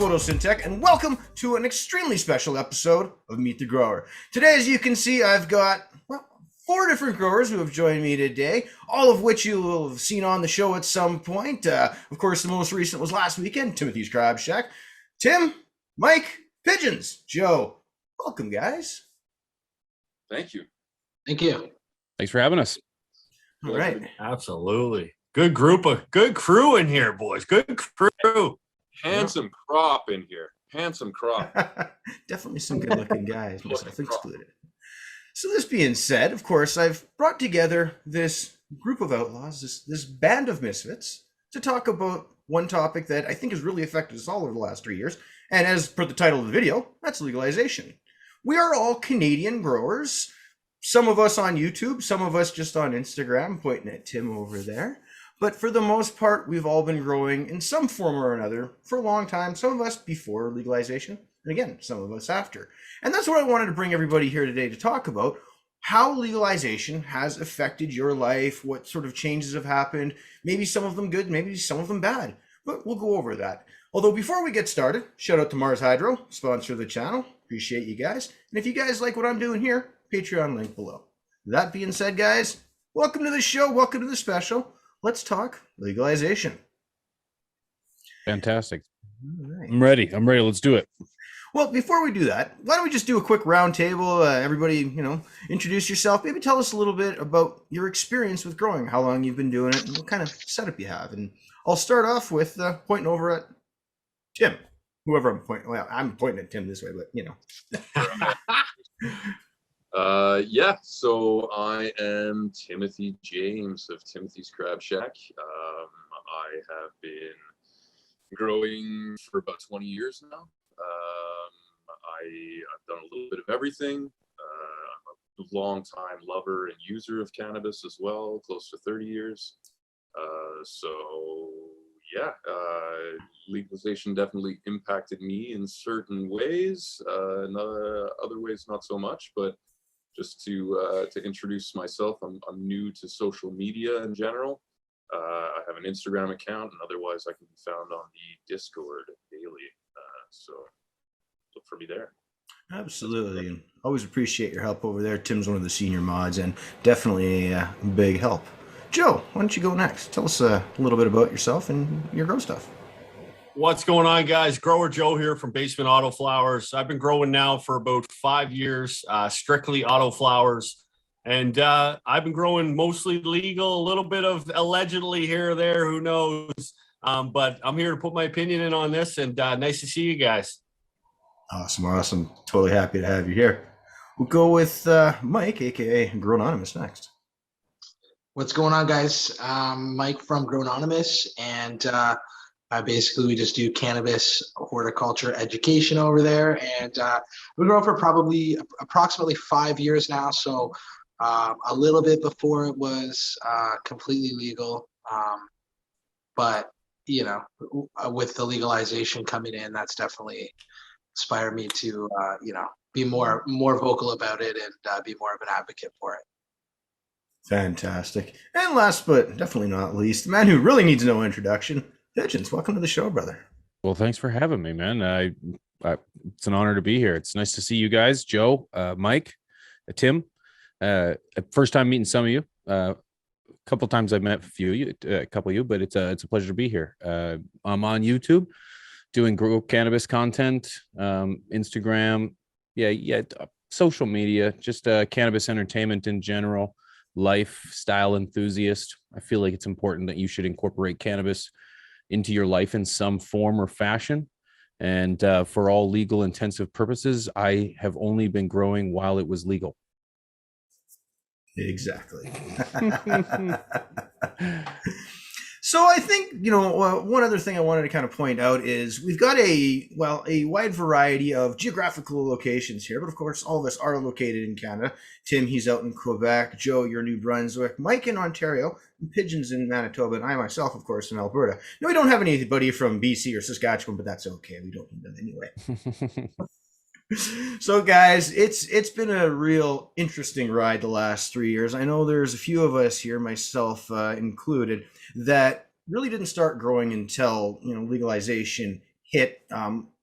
Photosyntech, and welcome to an extremely special episode of Meet the Grower. Today, as you can see, I've got, well, 4 different growers who have joined me today, all of which you will have seen on the show at some point. Of course, the most recent was last weekend, Timothy's Crab Shack. Tim, Mike, Pigeons, Joe, welcome, guys. Thank you. Thank you. Thanks for having us. All right. Absolutely. Good crew in here, boys. Good crew. Handsome crop in here. Handsome crop. Definitely some good-looking guys, myself included. So this being said, of course, I've brought together this group of outlaws, this band of misfits, to talk about one topic that I think has really affected us all over the last 3 years. And as per the title of the video, that's legalization. We are all Canadian growers. Some of us on YouTube, some of us just on Instagram, pointing at Tim over there. But for the most part, we've all been growing in some form or another for a long time. Some of us before legalization, and again, some of us after. And that's what I wanted to bring everybody here today to talk about, how legalization has affected your life, what sort of changes have happened, maybe some of them good, maybe some of them bad. But we'll go over that. Although before we get started, shout out to Mars Hydro, sponsor of the channel. Appreciate you guys. And if you guys like what I'm doing here, Patreon link below. That being said, guys, welcome to the show. Welcome to the special. Let's talk legalization. Fantastic. All right. I'm ready. Let's do it. Well, before we do that, why don't we just do a quick round table? Everybody, introduce yourself. Maybe tell us a little bit about your experience with growing, how long you've been doing it, and what kind of setup you have. And I'll start off with pointing over at Tim. Whoever I'm pointing. Well, I'm pointing at Tim this way, but So I am Timothy James of Timothy's Crab Shack. I have been growing for about 20 years now. I've done a little bit of everything. I'm a long-time lover and user of cannabis as well, close to 30 years. Legalization definitely impacted me in certain ways. In other ways, not so much, but just to introduce myself, I'm new to social media in general. I have an Instagram account, and otherwise I can be found on the Discord daily. So look for me there. Absolutely. And always appreciate your help over there. Tim's one of the senior mods and definitely a big help. Joe, why don't you go next? Tell us a little bit about yourself and your grow stuff. What's going on, guys? Grower Joe here from Basement Auto Flowers. I've been growing now for about 5 years, strictly auto flowers. And I've been growing mostly legal, a little bit of allegedly here or there, who knows. But I'm here to put my opinion in on this, and nice to see you guys. Awesome. Totally happy to have you here. We'll go with Mike, aka Grow Anonymous, next. What's going on, guys? Mike from Grownonymous, and we just do cannabis horticulture education over there, and we've been growing for approximately 5 years now. So a little bit before it was completely legal, but with the legalization coming in, that's definitely inspired me to be more vocal about it and be more of an advocate for it. Fantastic. And last but definitely not least, the man who really needs no introduction, Pigeons. Welcome to the show, brother. Well, thanks for having me, man. It's an honor to be here. It's nice to see you guys, Joe, Mike, Tim. First time meeting some of you. A couple times I've met a couple of you, but it's a pleasure to be here. I'm on YouTube doing grow cannabis content, Instagram, social media, just cannabis entertainment in general. Lifestyle enthusiast. I feel like it's important that you should incorporate cannabis into your life in some form or fashion. And for all legal intensive purposes, I have only been growing while it was legal. Exactly. So I think, one other thing I wanted to kind of point out is we've got a wide variety of geographical locations here, but of course, all of us are located in Canada. Tim, he's out in Quebec. Joe, you're New Brunswick. Mike in Ontario. And Pigeons in Manitoba. And I myself, of course, in Alberta. No, we don't have anybody from BC or Saskatchewan, but that's okay. We don't need them anyway. So guys, it's been a real interesting ride the last 3 years. I know there's a few of us here, myself included, that really didn't start growing until legalization hit,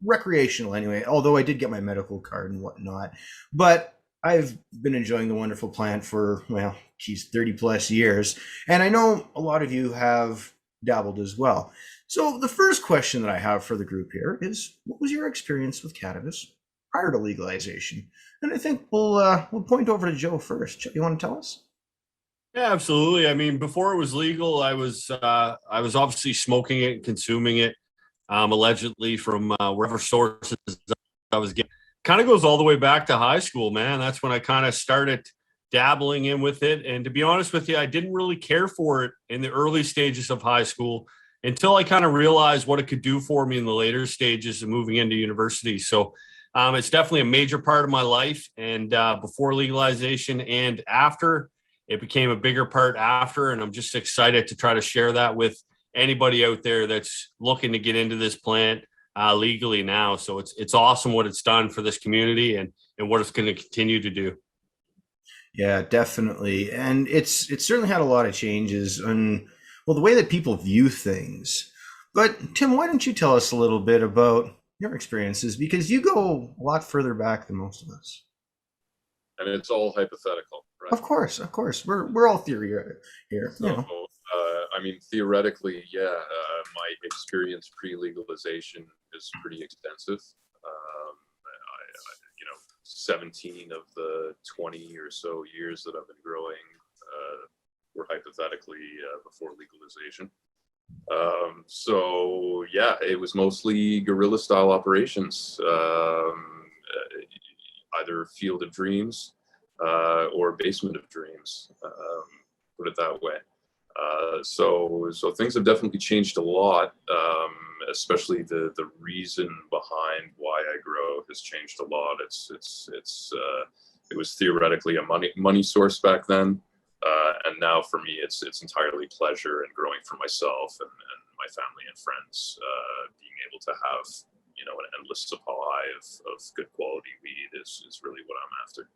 recreational anyway, although I did get my medical card and whatnot. But I've been enjoying the wonderful plant for, well, geez, 30 plus years. And I know a lot of you have dabbled as well. So the first question that I have for the group here is, what was your experience with cannabis prior to legalization? And I think we'll point over to Joe first. Joe, you want to tell us? Yeah, absolutely. I mean, before it was legal, I was obviously smoking it, consuming it, allegedly from wherever sources I was getting. Kind of goes all the way back to high school, man. That's when I kind of started dabbling in with it. And to be honest with you, I didn't really care for it in the early stages of high school until I kind of realized what it could do for me in the later stages of moving into university. So it's definitely a major part of my life. And before legalization and after, it became a bigger part after. And I'm just excited to try to share that with anybody out there that's looking to get into this plant legally now. So it's awesome what it's done for this community and what it's going to continue to do. Yeah, definitely. And it's certainly had a lot of changes on, well, the way that people view things. But Tim, why don't you tell us a little bit about your experiences, because you go a lot further back than most of us. And it's all hypothetical, right? Of course. We're all theory here. So, I mean, theoretically, my experience pre-legalization is pretty extensive. 17 of the 20 or so years that I've been growing were hypothetically before legalization. It was mostly guerrilla style operations, either Field of Dreams or Basement of Dreams, put it that way. So things have definitely changed a lot, especially the reason behind why I grow has changed a lot. It was theoretically a money source back then. And now for me, it's entirely pleasure and growing for myself and my family and friends, being able to have, an endless supply of good quality weed is really what I'm after.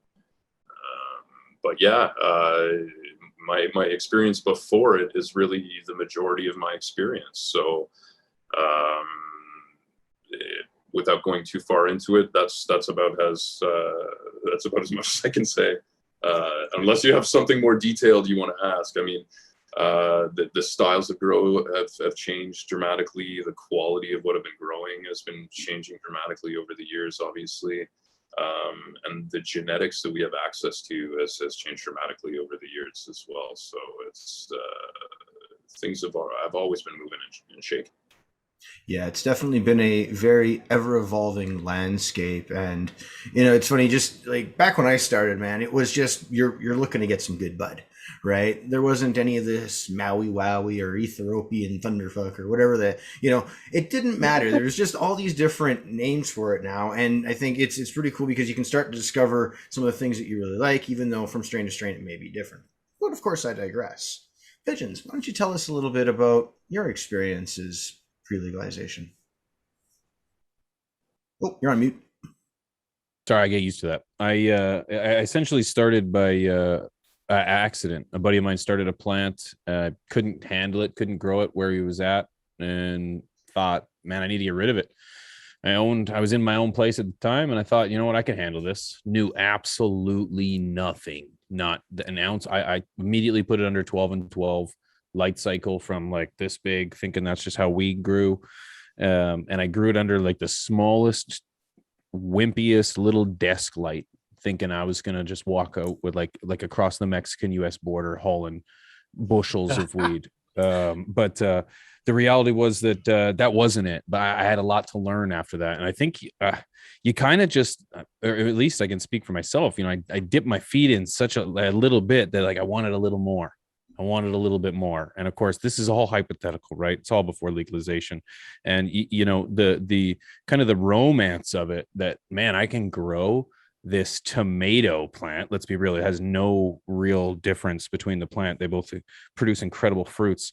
My experience before it is really the majority of my experience. So without going too far into it, that's about as much as I can say. Unless you have something more detailed you want to ask. I mean, the styles of grow have changed dramatically. The quality of what I've been growing has been changing dramatically over the years, obviously. And the genetics that we have access to has changed dramatically over the years as well. So it's I've always been moving and shaking. Yeah, it's definitely been a very ever-evolving landscape. And it's funny, just like back when I started, man, it was just you're looking to get some good bud, right? There wasn't any of this Maui Wowie or Ethiopian Thunderfuck or whatever it didn't matter. There's just all these different names for it now. And I think it's pretty cool because you can start to discover some of the things that you really like, even though from strain to strain it may be different. But of course, I digress. Pigeons, why don't you tell us a little bit about your experiences pre-legalization? Oh, you're on mute. Sorry, I get used to that. I essentially started by accident. A buddy of mine started a plant, couldn't handle it, couldn't grow it where he was at, and thought, man, I need to get rid of it. I was in my own place at the time, and I thought, you know what, I can handle this. Knew absolutely nothing, not an ounce. I immediately put it under 12 and 12 light cycle from like this big, thinking that's just how weed grew. And I grew it under like the smallest, wimpiest little desk light, thinking I was gonna just walk out with like across the Mexican-US border hauling bushels of weed. But the reality was that that wasn't it. But I had a lot to learn after that. And I think you kind of just, or at least I can speak for myself, I dipped my feet in such a little bit that like I wanted a little more. I wanted a little bit more. And of course, this is all hypothetical, right? It's all before legalization. And, the kind of the romance of it that, man, I can grow this tomato plant. Let's be real. It has no real difference between the plant. They both produce incredible fruits.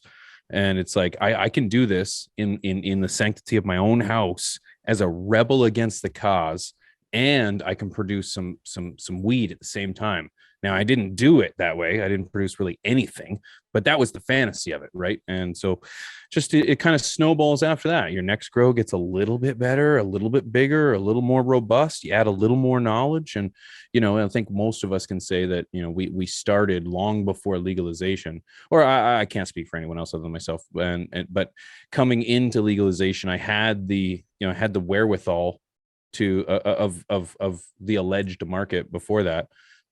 And it's like, I can do this in the sanctity of my own house as a rebel against the cause and I can produce some weed at the same time. Now, I didn't do it that way. I didn't produce really anything, but that was the fantasy of it, right? And so just it kind of snowballs after that. Your next grow gets a little bit better, a little bit bigger, a little more robust. You add a little more knowledge. And, I think most of us can say that, we started long before legalization, or I can't speak for anyone else other than myself. But coming into legalization, I had the wherewithal to of the alleged market before that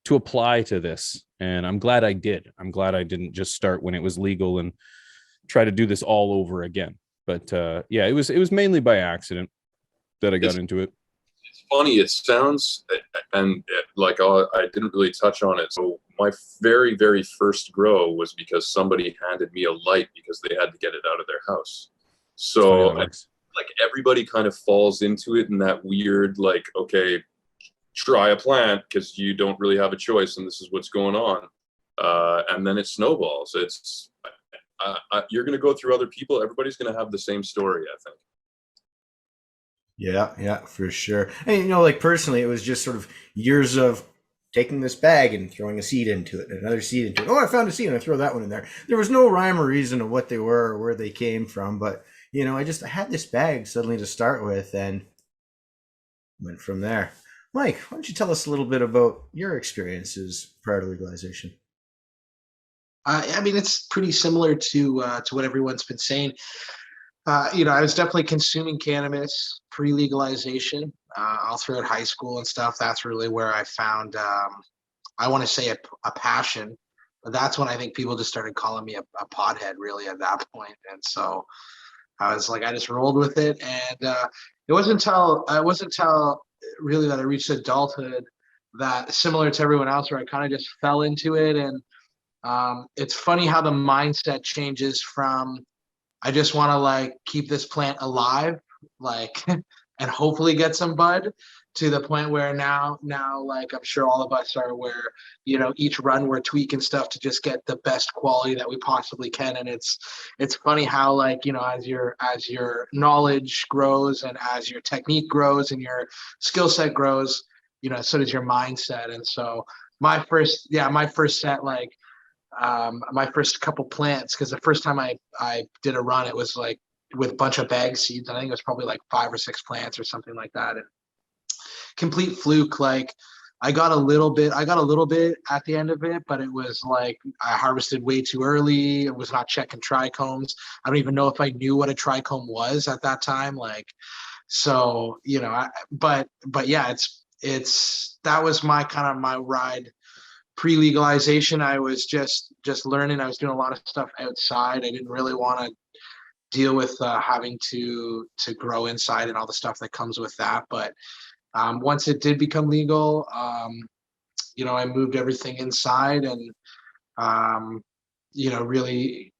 to apply to this. And I'm glad I did. I'm glad I didn't just start when it was legal and try to do this all over again. But yeah, it was mainly by accident that I got into it. It's funny. It sounds, and like I didn't really touch on it. So my very, very first grow was because somebody handed me a light because they had to get it out of their house. So like everybody kind of falls into it in that weird, like, okay, try a plant because you don't really have a choice and this is what's going on. And then it snowballs. It's you're going to go through other people. Everybody's going to have the same story, I think. Yeah, for sure. And like personally, it was just sort of years of taking this bag and throwing a seed into it, another seed into it. Oh, I found a seed and I throw that one in there. There was no rhyme or reason of what they were or where they came from, but I had this bag suddenly to start with and went from there. Mike, why don't you tell us a little bit about your experiences prior to legalization? I mean, it's pretty similar to what everyone's been saying. I was definitely consuming cannabis pre-legalization, all throughout high school and stuff. That's really where I found, I want to say a passion, but that's when I think people just started calling me a pothead really at that point. And so I was like, I just rolled with it. And it wasn't until really that I reached adulthood that, similar to everyone else, where I kind of just fell into it. And it's funny how the mindset changes from, I just want to like keep this plant alive, like, and hopefully get some bud, to the point where now like I'm sure all of us are, where each run we're tweaking stuff to just get the best quality that we possibly can. And it's funny how, like, as your knowledge grows and as your technique grows and your skill set grows, so does your mindset. And so my first set, like, my first couple plants, because the first time I did a run, it was like with a bunch of bag seeds. I think it was probably like 5 or 6 plants or something like that. And complete fluke. Like I got a little bit at the end of it, but it was like I harvested way too early. I was not checking trichomes. I don't even know if I knew what a trichome was at that time. Like, so, but yeah, it's that was my kind of my ride pre-legalization. I was just learning. I was doing a lot of stuff outside. I didn't really want to deal with having to grow inside and all the stuff that comes with that. But once it did become legal, I moved everything inside, and really,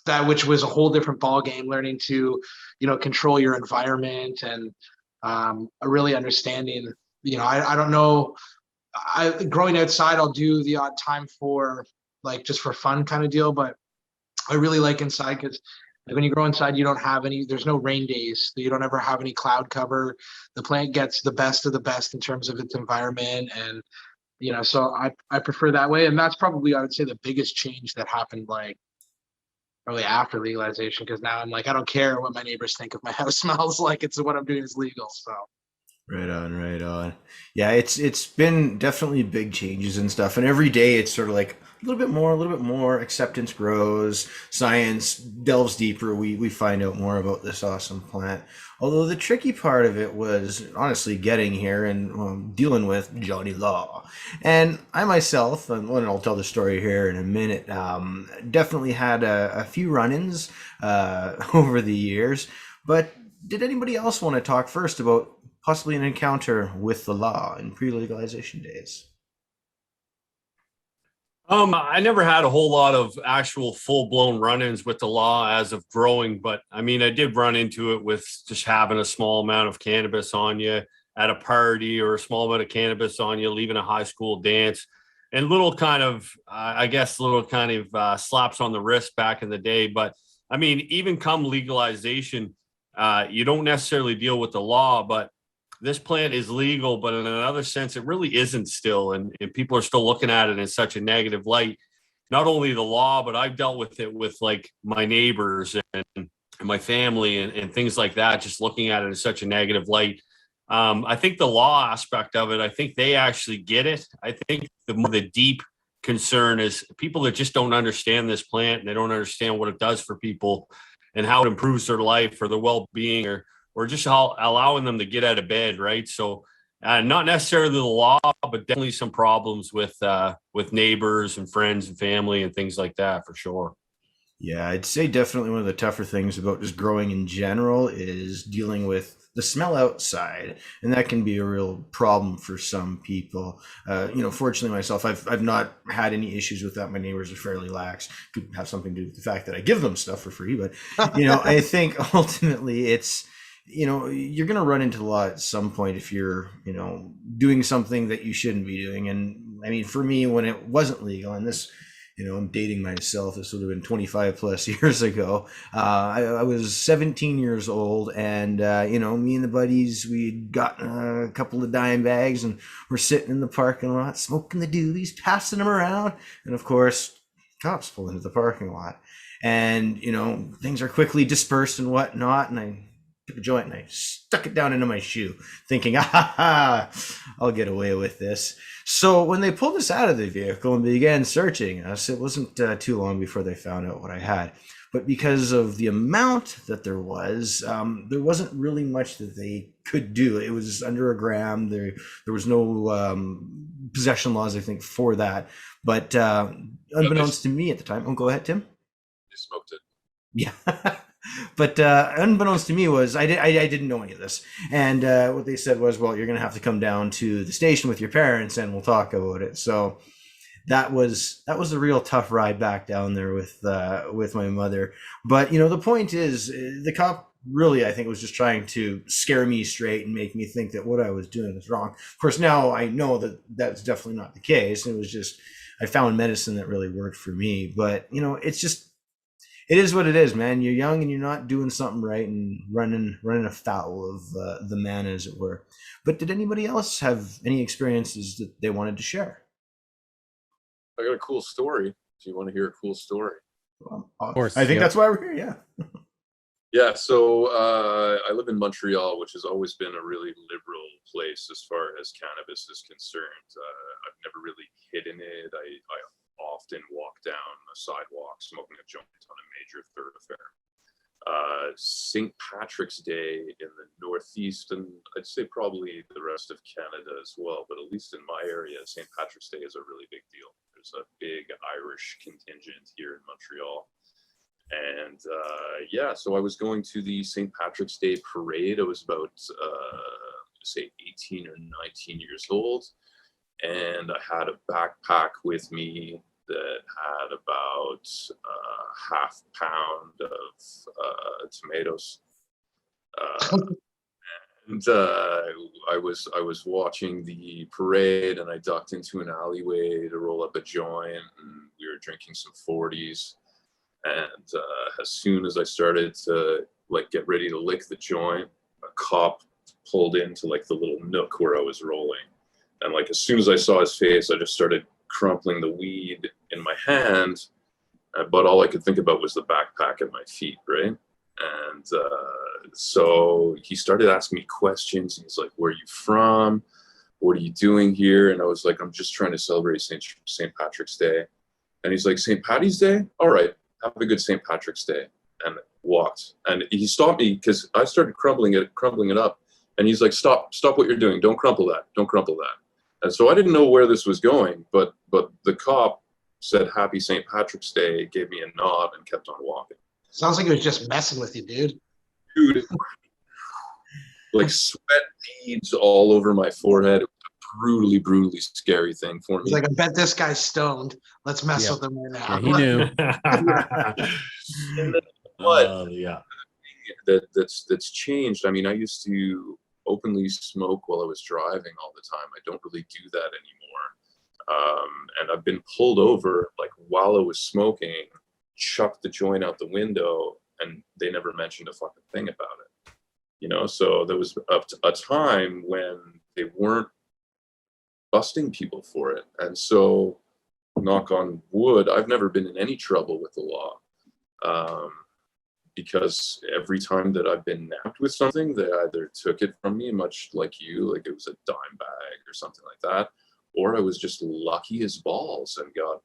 that, which was a whole different ball game, learning to control your environment, and really understanding. I don't know. Growing outside, I'll do the odd time for, like, just for fun kind of deal, but I really like inside, because like when you grow inside, you don't have there's no rain days. So you don't ever have any cloud cover. The plant gets the best of the best in terms of its environment. And, so I prefer that way. And that's probably, I would say, the biggest change that happened, like, probably after legalization, because now I'm like, I don't care what my neighbors think if my house smells like it's what I'm doing is legal. So. Right on. Yeah, it's been definitely big changes and stuff. And every day it's sort of like a little bit more. Acceptance grows, science delves deeper. We find out more about this awesome plant. Although the tricky part of it was honestly getting here and dealing with Johnny Law. And I myself, and I'll tell the story here in a minute, definitely had a few run-ins over the years. But did anybody else want to talk first about possibly an encounter with the law in pre-legalization days? I never had a whole lot of actual full-blown run-ins with the law as of growing, but I mean, I did run into it with just having a small amount of cannabis on you at a party, or a small amount of cannabis on you leaving a high school dance, and little kind of slaps on the wrist back in the day. But I mean, even come legalization, you don't necessarily deal with the law, but this plant is legal, but in another sense, it really isn't still. And people are still looking at it in such a negative light. Not only the law, but I've dealt with it with like my neighbors and my family and things like that, just looking at it in such a negative light. I think the law aspect of it, I think they actually get it. I think the deep concern is people that just don't understand this plant and they don't understand what it does for people and how it improves their life or their well-being or just how allowing them to get out of bed, right? So not necessarily the law, but definitely some problems with neighbors and friends and family and things like that for sure. Yeah, I'd say definitely one of the tougher things about just growing in general is dealing with the smell outside, and that can be a real problem for some people. Fortunately myself, I've not had any issues with that. My neighbors are fairly lax. Could have something to do with the fact that I give them stuff for free, but I think ultimately it's you're going to run into the law at some point if you're doing something that you shouldn't be doing. And I mean, for me, when it wasn't legal, and this I'm dating myself. This would have been 25 plus years ago. I was 17 years old, and me and the buddies, we'd gotten a couple of dime bags, and we're sitting in the parking lot, smoking the doobies, passing them around, and of course, cops pull into the parking lot, and things are quickly dispersed and whatnot, and I took a joint and I stuck it down into my shoe, thinking, I'll get away with this. So when they pulled us out of the vehicle and began searching us, it wasn't too long before they found out what I had. But because of the amount that there wasn't really much that they could do. It was under a gram. There was no possession laws, I think, for that. But unbeknownst to me at the time, go ahead, Tim. They smoked it. Yeah. But unbeknownst to me was I didn't know any of this, and what they said was, well, you're going to have to come down to the station with your parents, and we'll talk about it. So that was a real tough ride back down there with my mother. But the point is, the cop really, I think, was just trying to scare me straight and make me think that what I was doing was wrong. Of course, now I know that that's definitely not the case. It was just I found medicine that really worked for me. But it's just. It is what it is, man. You're young and you're not doing something right and running afoul of the man, as it were. But did anybody else have any experiences that they wanted to share? I got a cool story. Do you want to hear a cool story? Of course. I think that's why we're here, yeah. Yeah, so I live in Montreal, which has always been a really liberal place as far as cannabis is concerned. I've never really hidden it. I often walk down a sidewalk smoking a joint on a major thoroughfare. St. Patrick's Day in the Northeast, and I'd say probably the rest of Canada as well, but at least in my area, St. Patrick's Day is a really big deal. There's a big Irish contingent here in Montreal. And so I was going to the St. Patrick's Day parade. I was about, say, 18 or 19 years old. And I had a backpack with me that had about half pound of tomatoes. And I was watching the parade, and I ducked into an alleyway to roll up a joint, and we were drinking some 40s. And as soon as I started to get ready to lick the joint, a cop pulled into the little nook where I was rolling. And as soon as I saw his face, I just started crumpling the weed in my hand. But all I could think about was the backpack at my feet, right? And so he started asking me questions. He's like, "Where are you from? What are you doing here?" And I was like, "I'm just trying to celebrate St. Patrick's Day." And he's like, "St. Patty's Day? All right, have a good St. Patrick's Day." And walked. And he stopped me because I started crumbling it up. And he's like, stop what you're doing. Don't crumple that. Don't crumple that. And so I didn't know where this was going, but the cop said, "Happy St. Patrick's Day," gave me a nod, and kept on walking. Sounds like he was just messing with you, dude. Dude, sweat beads all over my forehead. It was a brutally scary thing for me. He's like, I bet this guy's stoned. Let's mess with him right now. Yeah, he knew. And then that's changed. I mean, I used to openly smoke while I was driving all the time. I don't really do that anymore. And I've been pulled over while I was smoking, chucked the joint out the window, and they never mentioned a fucking thing about it. So there was a time when they weren't busting people for it. And so, knock on wood, I've never been in any trouble with the law. Because every time that I've been nabbed with something, they either took it from me, much like you, like it was a dime bag or something like that, or I was just lucky as balls and got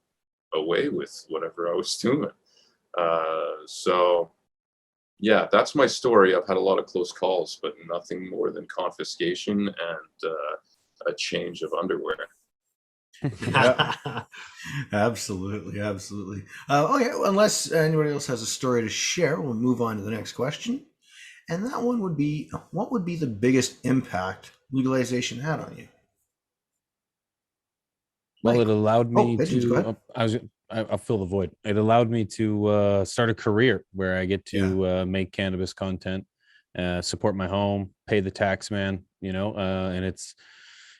away with whatever I was doing. So yeah, that's my story. I've had a lot of close calls, but nothing more than confiscation and a change of underwear. Yeah. Absolutely, absolutely. Okay, well, unless anybody else has a story to share, we'll move on to the next question. And that one would be, what would be the biggest impact legalization had on you? Well, Mike. it allowed me Pigeons, go to. ahead. I'll fill the void. It allowed me to start a career where I get to make cannabis content, support my home, pay the tax man, and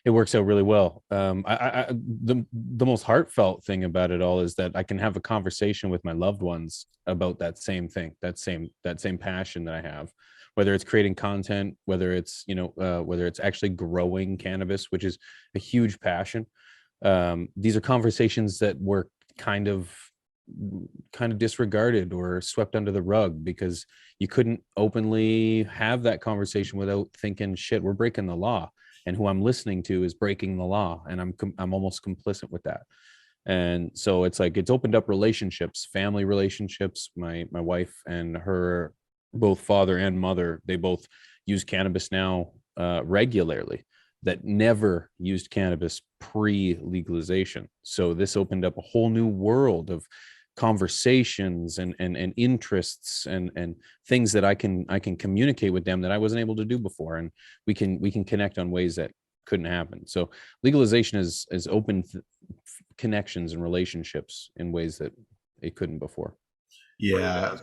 it works out really well. The most heartfelt thing about it all is that I can have a conversation with my loved ones about that same thing, that same passion that I have, whether it's creating content, whether it's actually growing cannabis, which is a huge passion. These are conversations that were kind of disregarded or swept under the rug because you couldn't openly have that conversation without thinking, shit, we're breaking the law, and who I'm listening to is breaking the law, and I'm almost complicit with that. And so it's like it's opened up relationships, family relationships. My wife and her, both father and mother, they both use cannabis now regularly, that never used cannabis pre-legalization. So this opened up a whole new world of conversations and interests and things that I can communicate with them that I wasn't able to do before, and we can connect on ways that couldn't happen. So legalization has opened connections and relationships in ways that it couldn't before. Yeah,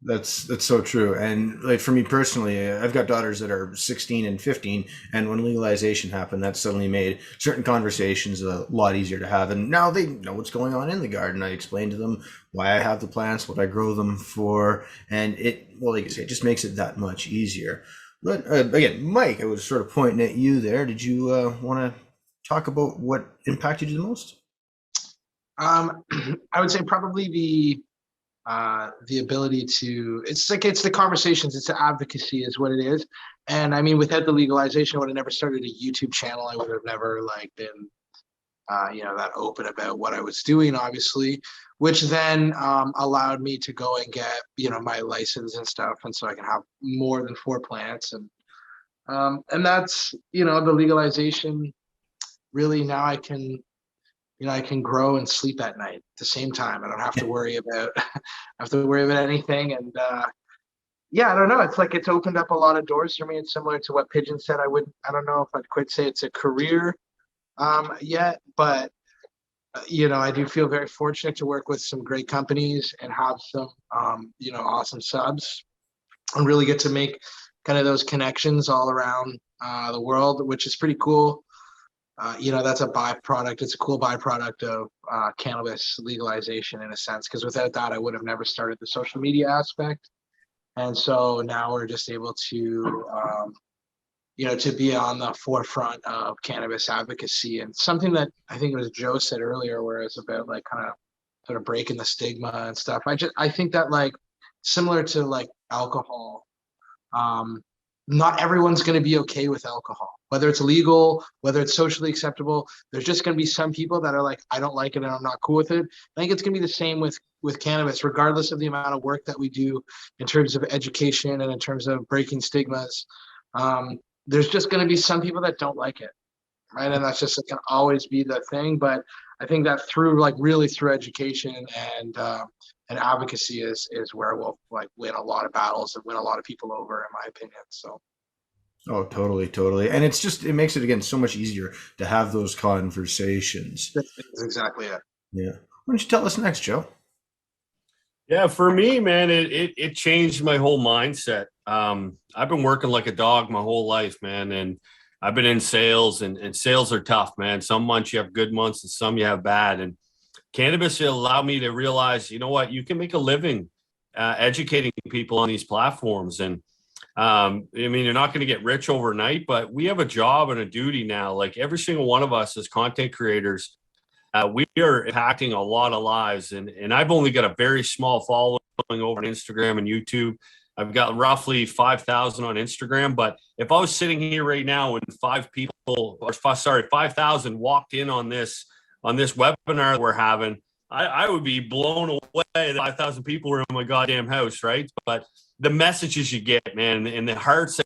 that's so true. And like for me personally, I've got daughters that are 16 and 15, and when legalization happened, that suddenly made certain conversations a lot easier to have. And now they know what's going on in the garden. I explain to them why I have the plants, what I grow them for, and like you say, it just makes it that much easier. But again, Mike, I was sort of pointing at you there. Did you want to talk about what impacted you the most? I would say probably the ability to, it's the conversations, it's the advocacy is what it is. And I mean, without the legalization, I would have never started a YouTube channel. I would have never been that open about what I was doing, obviously, which then allowed me to go and get my license and stuff, and so I can have more than 4 plants. And that's the legalization. Really, now I can grow and sleep at night at the same time. I don't have to worry about anything. And I don't know. It's like it's opened up a lot of doors for me. It's similar to what Pigeon said. I don't know if I'd quite say it's a career yet, but I do feel very fortunate to work with some great companies and have some awesome subs, and really get to make kind of those connections all around the world, which is pretty cool. That's a byproduct. It's a cool byproduct of cannabis legalization in a sense, because without that, I would have never started the social media aspect. And so now we're just able to, to be on the forefront of cannabis advocacy, and something that I think it was Joe said earlier, where it's about like kind of sort of breaking the stigma and stuff. I think that like similar to like alcohol, not everyone's going to be okay with alcohol, whether it's legal, whether it's socially acceptable. There's just going to be some people that are like, I don't like it and I'm not cool with it. I think it's going to be the same with cannabis, regardless of the amount of work that we do in terms of education and in terms of breaking stigmas. There's just going to be some people that don't like it, right? And that's just going to always be the thing. But I think that through education and advocacy is where we'll win a lot of battles and win a lot of people over, in my opinion. So. Oh, totally. And it makes it again so much easier to have those conversations. That's exactly it. Yeah. Why don't you tell us next, Joe? Yeah, for me, man, it changed my whole mindset. I've been working like a dog my whole life, man, and I've been in sales, and sales are tough, man. Some months you have good months and some you have bad. And cannabis will allow me to realize, you know what, you can make a living educating people on these platforms. And I mean, you're not going to get rich overnight, but we have a job and a duty now. Like every single one of us as content creators, we are impacting a lot of lives. And I've only got a very small following over on Instagram and YouTube. I've got roughly 5,000 on Instagram. But if I was sitting here right now and 5,000 walked in on this webinar we're having, I would be blown away that 5,000 people were in my goddamn house, right? But the messages you get, man, and the hearts that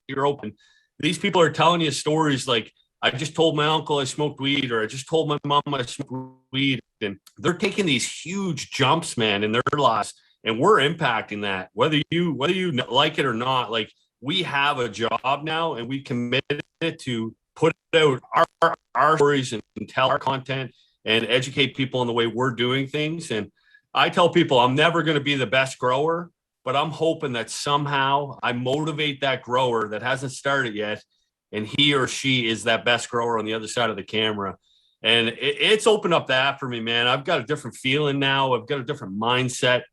you're open. These people are telling you stories like, I just told my uncle I smoked weed, or I just told my mom I smoked weed. And they're taking these huge jumps, man, in their lives. And we're impacting that, whether you like it or not. Like, we have a job now, and we committed to put out our stories and tell our content and educate people in the way we're doing things. And I tell people I'm never going to be the best grower, but I'm hoping that somehow I motivate that grower that hasn't started yet, and he or she is that best grower on the other side of the camera. And it's opened up that for me, man. I've got a different feeling now. I've got a different mindset.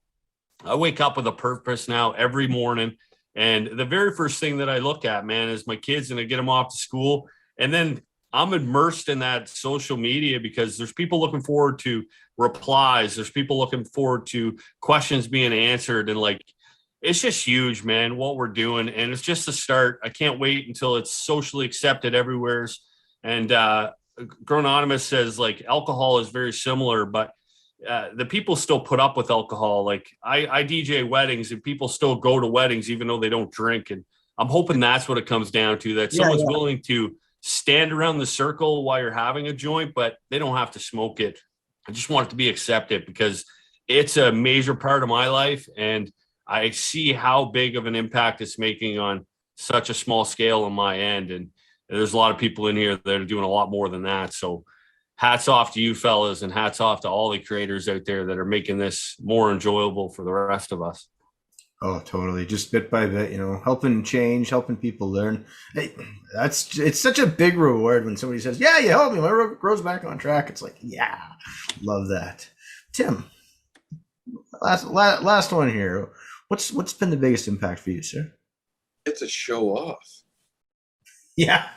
I wake up with a purpose now every morning. And the very first thing that I look at, man, is my kids, and I get them off to school. And then I'm immersed in that social media because there's people looking forward to replies. There's people looking forward to questions being answered. And like, it's just huge, man, what we're doing. And it's just a start. I can't wait until it's socially accepted everywhere. And Grononymous says, like, alcohol is very similar, but the people still put up with alcohol. Like, I DJ weddings, and people still go to weddings even though they don't drink. And I'm hoping that's what it comes down to, that someone's willing to stand around the circle while you're having a joint, but they don't have to smoke it. I just want it to be accepted because it's a major part of my life. And I see how big of an impact it's making on such a small scale on my end. And there's a lot of people in here that are doing a lot more than that. So hats off to you fellas, and hats off to all the creators out there that are making this more enjoyable for the rest of us. Oh, totally. Just bit by bit, helping change, helping people learn. Hey, it's such a big reward when somebody says, yeah, you helped me, my road grows back on track. It's like, yeah, love that. Tim, last one here. What's been the biggest impact for you, sir? It's a show off. Yeah.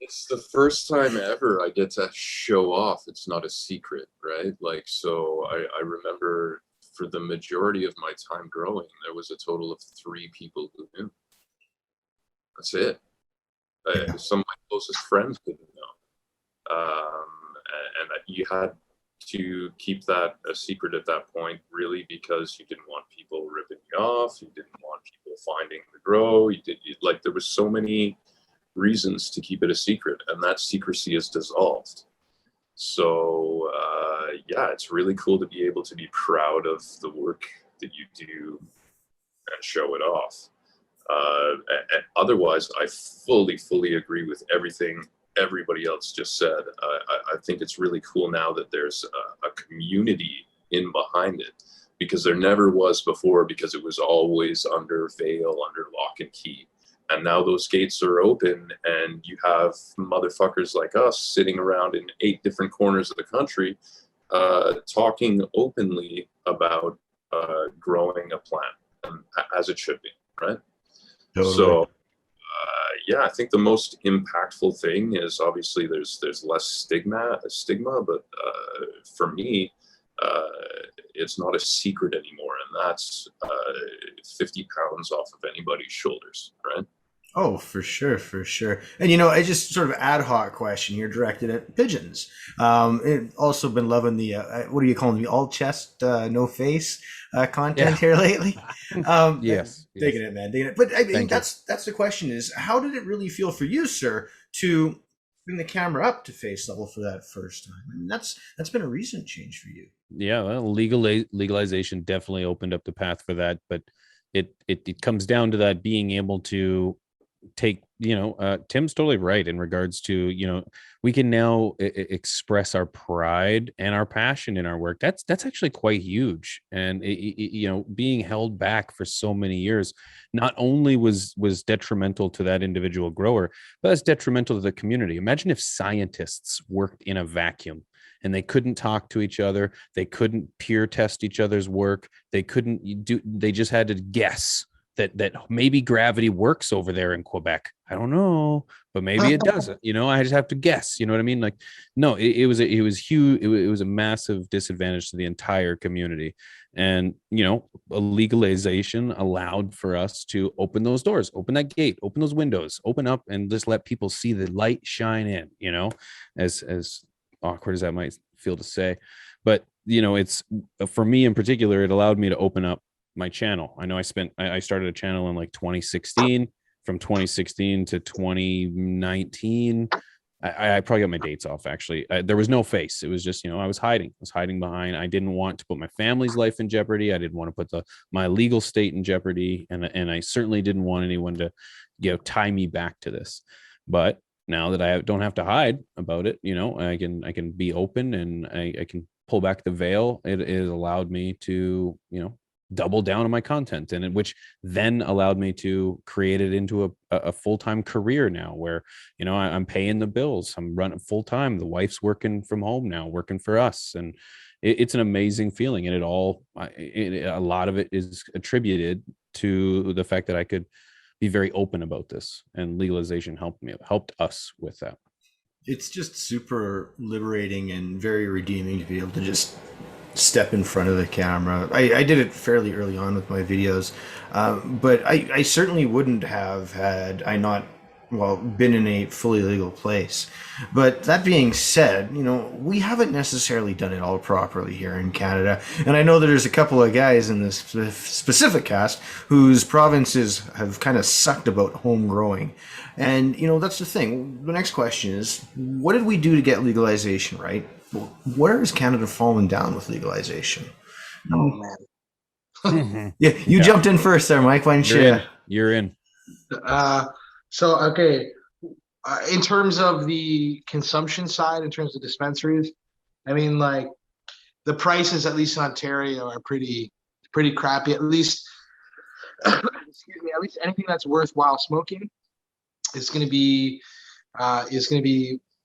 It's the first time ever I get to show off. It's not a secret, right? Like, so I remember for the majority of my time growing, there was a total of 3 people who knew. That's it. Some of my closest friends didn't know. And you had to keep that a secret at that point, really, because you didn't want people ripping you off. You didn't want people finding the grow. There was so many reasons to keep it a secret, and that secrecy is dissolved. So it's really cool to be able to be proud of the work that you do and show it off. And otherwise, I fully agree with everything everybody else just said. I think it's really cool now that there's a community in behind it, because there never was before, because it was always under veil, under lock and key. And now those gates are open, and you have motherfuckers like us sitting around in 8 different corners of the country talking openly about growing a plant, as it should be, right? Totally. So, I think the most impactful thing is, obviously there's less stigma, but for me, it's not a secret anymore, and that's 50 pounds off of anybody's shoulders, right? Oh, for sure. And I just sort of ad hoc question here directed at pigeons. Also been loving the what do you call them, the all chest, no face content here lately. Yes, digging it, man, digging it. But I mean, that's the question: is how did it really feel for you, sir, to bring the camera up to face level for that first time? I mean, that's been a recent change for you. Yeah, well, legalization definitely opened up the path for that, but it comes down to that being able to take, Tim's totally right in regards to, we can now express our pride and our passion in our work. That's actually quite huge. And being held back for so many years not only was detrimental to that individual grower, but it's detrimental to the community. Imagine if scientists worked in a vacuum and they couldn't talk to each other, they couldn't peer test each other's work, they just had to guess that maybe gravity works over there in Quebec. I don't know, but maybe it doesn't. I just have to guess. You know what I mean? Like, no, it was huge. It was a massive disadvantage to the entire community. And a legalization allowed for us to open those doors, open that gate, open those windows, open up, and just let people see the light shine in. As awkward as that might feel to say, but it's, for me in particular, it allowed me to open up my channel. I know I started a channel in like 2016. From 2016 to 2019, I probably got my dates off, actually. There was no face. It was just, I was hiding behind. I didn't want to put my family's life in jeopardy. I didn't want to put my legal state in jeopardy, and I certainly didn't want anyone to tie me back to this. But now that I don't have to hide about it, I can be open, and I can pull back the veil. It allowed me to double down on my content, and which then allowed me to create it into a full-time career now, where I'm paying the bills, I'm running full-time, the wife's working from home now, working for us, and it's an amazing feeling. And a lot of it is attributed to the fact that I could be very open about this, and legalization helped us with that. It's just super liberating and very redeeming to be able to just step in front of the camera. I did it fairly early on with my videos, but I certainly wouldn't have had I not been in a fully legal place. But that being said, we haven't necessarily done it all properly here in Canada. And I know that there's a couple of guys in this specific cast whose provinces have kind of sucked about home growing. And, that's the thing. The next question is, what did we do to get legalization right? Where is Canada falling down with legalization? Oh, man. Yeah, you jumped in first there, Mike. Why don't you? You're in. So, okay. In terms of the consumption side, in terms of dispensaries, I mean, like, the prices, at least in Ontario, are pretty crappy. At least, excuse me, at least anything that's worthwhile smoking is going to be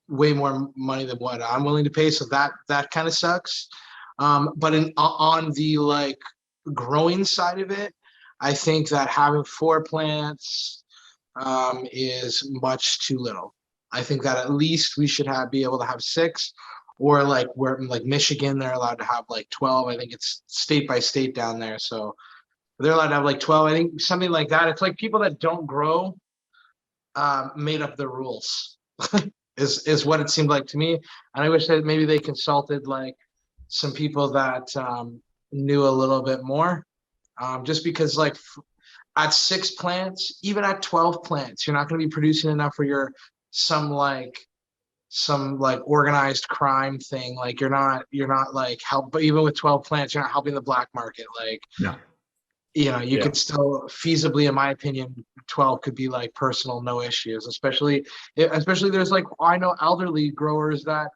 way more money than what I'm willing to pay. So that kind of sucks. But on the like growing side of it, I think that having 4 plants is much too little. I think that at least we should be able to have 6, or like where like Michigan, they're allowed to have like 12. I think it's state by state down there. So they're allowed to have like 12. I think something like that. It's like people that don't grow made up the rules. is what it seemed like to me. And I wish that maybe they consulted like some people that knew a little bit more, just because like at 6 plants, even at 12 plants, you're not going to be producing enough for some organized crime thing. Like you're not like but even with 12 plants, you're not helping the black market. Like, No. You could still feasibly, in my opinion, 12 could be like personal, no issues, especially there's like, I know elderly growers that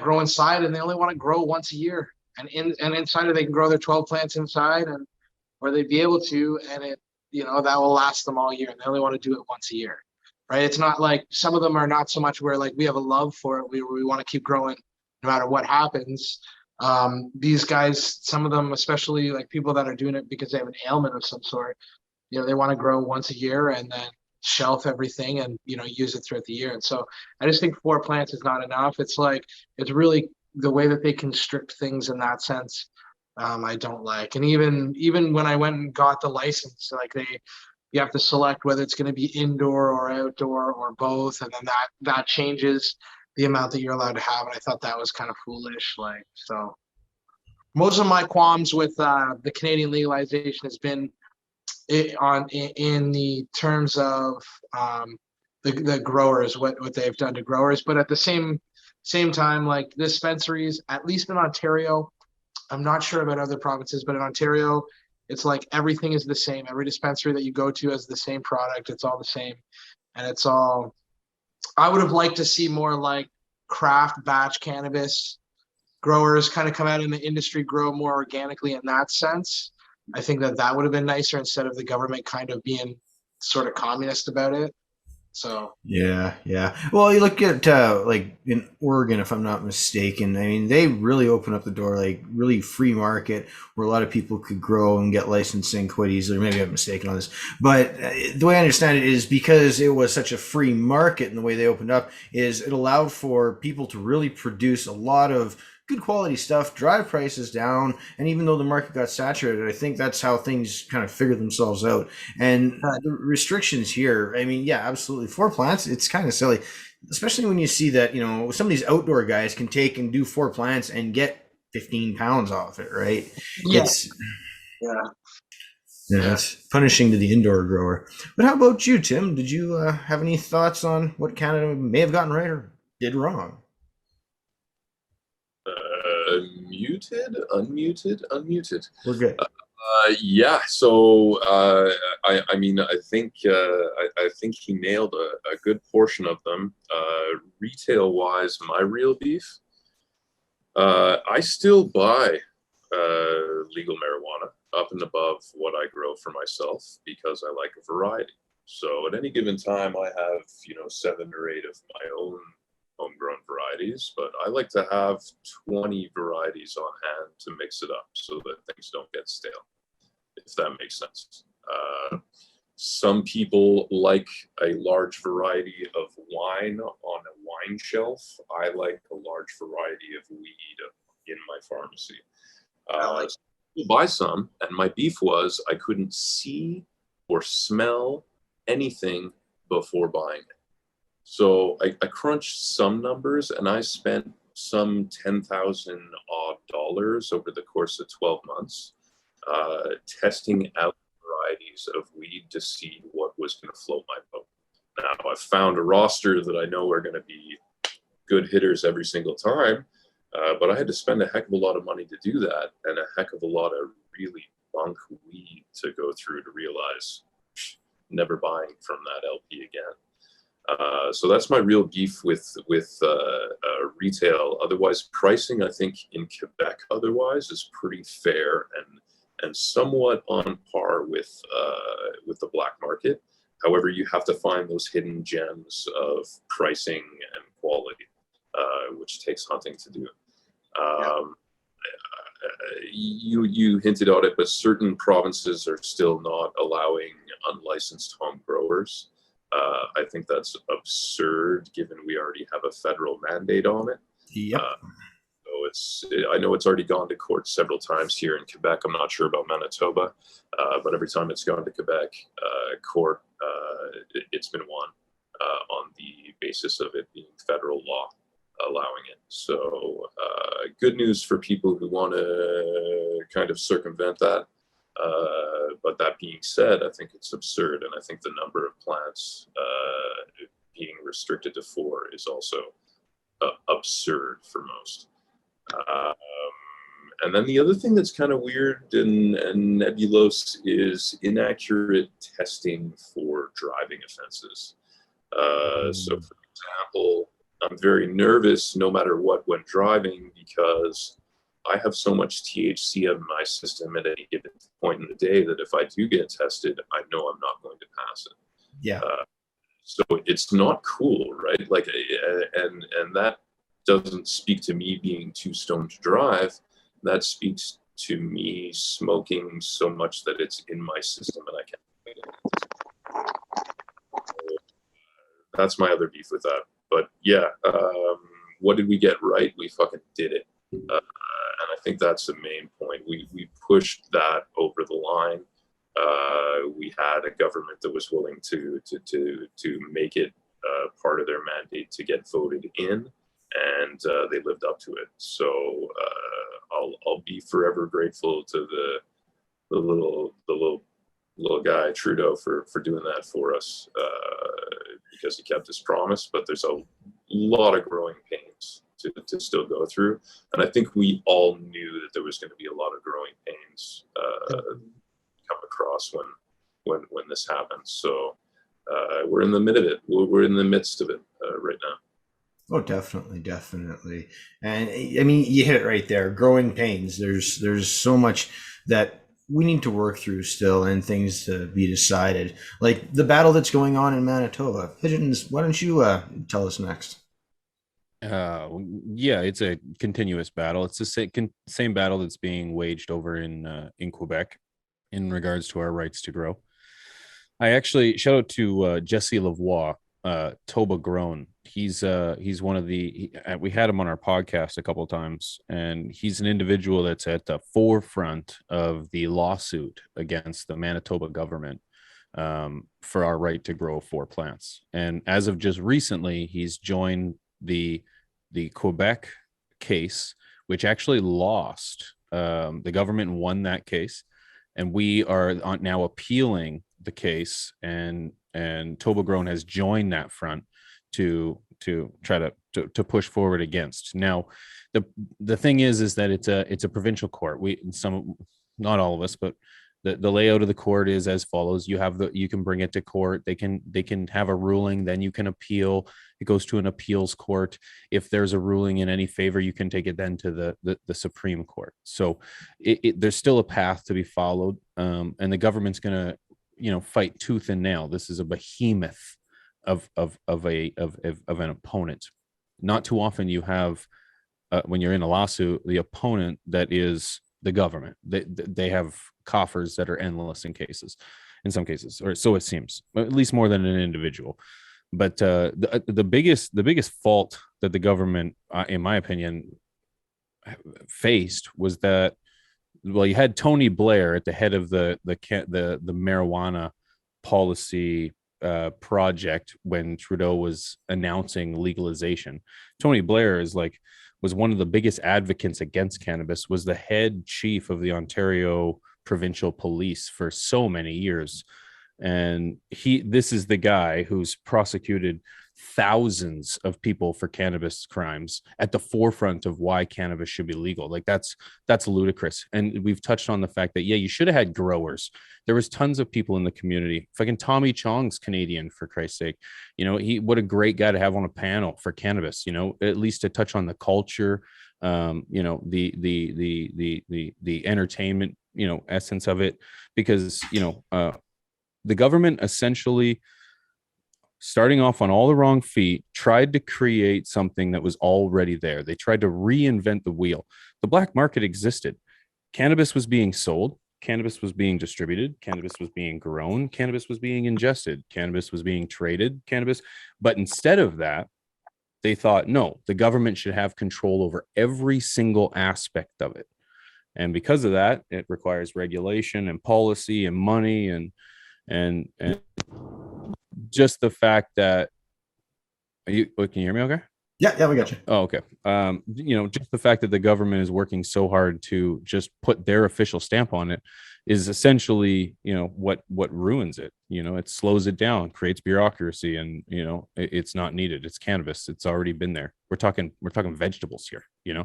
grow inside, and they only want to grow once a year, and inside they can grow their 12 plants inside, or they'd be able to, and it, that will last them all year, and they only want to do it once a year, right? It's not like some of them are not so much where like we have a love for it, we want to keep growing no matter what happens. These guys, some of them, especially like people that are doing it because they have an ailment of some sort, they want to grow once a year and then shelf everything and, use it throughout the year. And so I just think 4 plants is not enough. It's really the way that they constrict things in that sense. I don't like. And even when I went and got the license, like you have to select whether it's going to be indoor or outdoor or both. And then that changes the amount that you're allowed to have. And I thought that was kind of foolish. Like, so most of my qualms with the Canadian legalization has been in the terms of the growers, what they've done to growers. But at the same time, like dispensaries, at least in Ontario, I'm not sure about other provinces, but in Ontario, it's like everything is the same. Every dispensary that you go to has the same product. It's all the same. And it's all, I would have liked to see more like craft batch cannabis growers kind of come out in the industry, grow more organically in that sense. I think that would have been nicer instead of the government kind of being sort of communist about it. So Yeah, yeah. Well, you look at like in Oregon, if I'm not mistaken. I mean, they really open up the door, like really free market, where a lot of people could grow and get licensing quite easily. Or maybe I'm mistaken on this, but the way I understand it is because it was such a free market, and the way they opened up is it allowed for people to really produce a lot of good quality stuff, drive prices down, and even though the market got saturated, I think that's how things kind of figured themselves out. And the restrictions here, I mean, yeah, absolutely. 4 plants, it's kind of silly, especially when you see that, some of these outdoor guys can take and do 4 plants and get 15 pounds off it, right? yeah, It's, yeah, yeah, yeah. it's punishing to the indoor grower. But how about you, Tim? Did you have any thoughts on what Canada may have gotten right or did wrong? Muted, unmuted, unmuted. We're good. Yeah. So I mean, I think he nailed a good portion of them. Retail wise, my real beef. I still buy legal marijuana up and above what I grow for myself because I like a variety. So at any given time, I have 7 or 8 of my own homegrown varieties, but I like to have 20 varieties on hand to mix it up so that things don't get stale, if that makes sense. Some people like a large variety of wine on a wine shelf. I like a large variety of weed in my pharmacy. So buy some, and my beef was I couldn't see or smell anything before buying it. So I crunched some numbers, and I spent some 10,000 odd dollars over the course of 12 months testing out varieties of weed to see what was going to float my boat. Now, I've found a roster that I know are going to be good hitters every single time, but I had to spend a heck of a lot of money to do that, and a heck of a lot of really bunk weed to go through to realize never buying from that LP again. So that's my real beef with retail. Otherwise, pricing I think in Quebec otherwise is pretty fair and somewhat on par with the black market. However, you have to find those hidden gems of pricing and quality, which takes hunting to do. You hinted at it, but certain provinces are still not allowing unlicensed home growers. I think that's absurd, given we already have a federal mandate on it. Yep. I know it's already gone to court several times here in Quebec. I'm not sure about Manitoba, but every time it's gone to Quebec court, it's been won on the basis of it being federal law allowing it. So good news for people who want to kind of circumvent that. But that being said, I think it's absurd, and I think the number of plants being restricted to 4 is also absurd for most. And then the other thing that's kind of weird and nebulous is inaccurate testing for driving offenses. So, for example, I'm very nervous no matter what when driving because I have so much THC in my system at any given point in the day that if I do get tested, I know I'm not going to pass it. Yeah. So it's not cool, right? Like, and that doesn't speak to me being too stoned to drive. That speaks to me smoking so much that it's in my system and I can't fight it. That's my other beef with that. But yeah, what did we get right? We fucking did it. And I think that's the main point. We pushed that over the line. We had a government that was willing to make it part of their mandate to get voted in, and they lived up to it. So I'll be forever grateful to the little guy Trudeau for doing that for us because he kept his promise. But there's a lot of growing pains to still go through, and I think we all knew that there was going to be a lot of growing pains come across when this happens. So we're in the midst of it. We're in the midst of it right now. Oh, definitely, definitely. And I mean, you hit it right there. Growing pains. There's so much that we need to work through still and things to be decided. Like the battle that's going on in Manitoba. Pigeons, why don't you tell us next? Yeah, it's a continuous battle. It's the same battle that's being waged over in Quebec in regards to our rights to grow. I actually shout out to Jesse Lavoie, Toba Grown. He's one of we had him on our podcast a couple of times, and he's an individual that's at the forefront of the lawsuit against the Manitoba government for our right to grow 4 plants. And as of just recently, he's joined the Quebec case, which actually lost. The government won that case, and we are now appealing the case, and Toba Grown has joined that front to try to push forward against. Now, the thing is that it's a provincial court. Not all of us, but the layout of the court is as follows. You can bring it to court. They can have a ruling, then you can appeal. It goes to an appeals court. If there's a ruling in any favor, you can take it then to the Supreme Court. So there's still a path to be followed, and the government's going to fight tooth and nail. This is a behemoth of an opponent. Not too often you have when you're in a lawsuit, the opponent that is the government. They have coffers that are endless in some cases, or so it seems, at least more than an individual. But the biggest fault that the government, in my opinion, faced was that, well, you had Tony Blair at the head of the marijuana policy project when Trudeau was announcing legalization. Tony Blair was one of the biggest advocates against cannabis, was the head chief of the Ontario Provincial Police for so many years. And this is the guy who's prosecuted thousands of people for cannabis crimes at the forefront of why cannabis should be legal. Like that's ludicrous. And we've touched on the fact that, yeah, you should have had growers. There was tons of people in the community. Fucking Tommy Chong's Canadian, for Christ's sake. What a great guy to have on a panel for cannabis, at least to touch on the culture, the entertainment, essence of it, because, the government essentially, starting off on all the wrong feet, tried to create something that was already there. They tried to reinvent the wheel. The black market existed. Cannabis was being sold. Cannabis was being distributed. Cannabis was being grown. Cannabis was being ingested. Cannabis was being traded. But instead of that, they thought, no, the government should have control over every single aspect of it. And because of that, it requires regulation and policy and money and just the fact that can you hear me okay? Yeah, we got you. Oh, okay. Just the fact that the government is working so hard to just put their official stamp on it is essentially, what ruins it. It slows it down, creates bureaucracy, and it's not needed. It's cannabis. It's already been there. We're talking vegetables here. Yeah.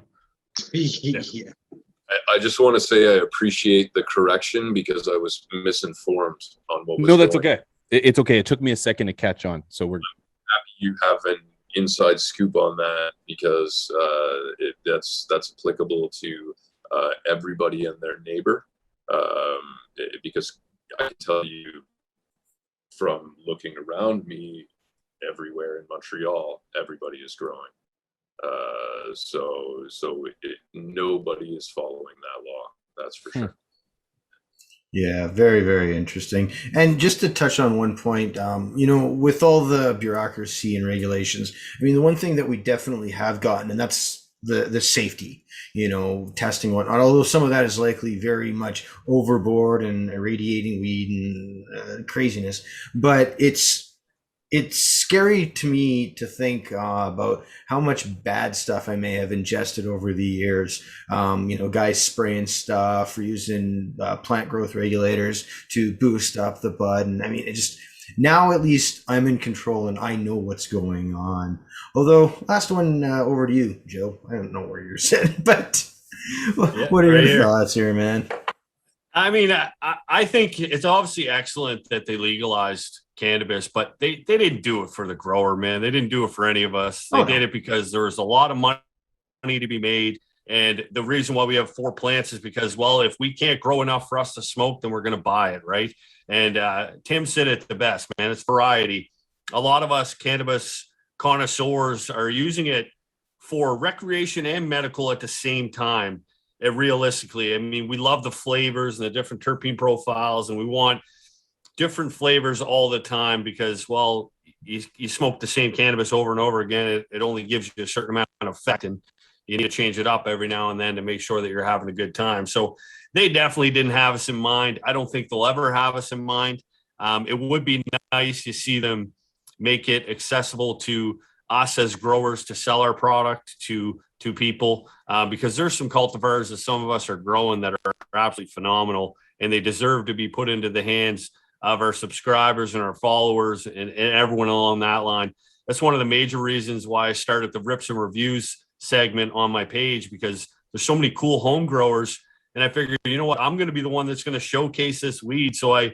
I just want to say I appreciate the correction because I was misinformed on what was No, that's going on. okay. It's okay. It took me a second to catch on. So we're Happy you have an inside scoop on that because that's applicable to everybody and their neighbor. Because I can tell you from looking around me everywhere in Montreal, everybody is growing. So nobody is following that law. That's for sure. Yeah, very, very interesting. And just to touch on one point, with all the bureaucracy and regulations, I mean, the one thing that we definitely have gotten, and that's the safety, testing whatnot, although some of that is likely very much overboard and irradiating weed and craziness, but it's scary to me to think about how much bad stuff I may have ingested over the years. Guys spraying stuff or using plant growth regulators to boost up the bud. And I mean, now at least I'm in control and I know what's going on. Although, last one over to you, Joe. I don't know where you're sitting, but what are your thoughts here, man? I mean, I think it's obviously excellent that they legalized cannabis, but they didn't do it for the grower, man. They didn't do it for any of us. They did it because there was a lot of money to be made And the reason why we have 4 plants is because, well, if we can't grow enough for us to smoke, then we're going to buy it, right? And Tim said it the best, man. It's variety. A lot of us cannabis connoisseurs are using it for recreation and medical at the same time. And realistically, I mean, we love the flavors and the different terpene profiles, and we want different flavors all the time because, well, you smoke the same cannabis over and over again. It only gives you a certain amount of effect, and you need to change it up every now and then to make sure that you're having a good time. So they definitely didn't have us in mind. I don't think they'll ever have us in mind. It would be nice to see them make it accessible to us as growers to sell our product to people, because there's some cultivars that some of us are growing that are absolutely phenomenal, and they deserve to be put into the hands of our subscribers and our followers and everyone along that line. That's one of the major reasons why I started the Rips and Reviews segment on my page, because there's so many cool home growers. And I figured, you know what, I'm going to be the one that's going to showcase this weed. So I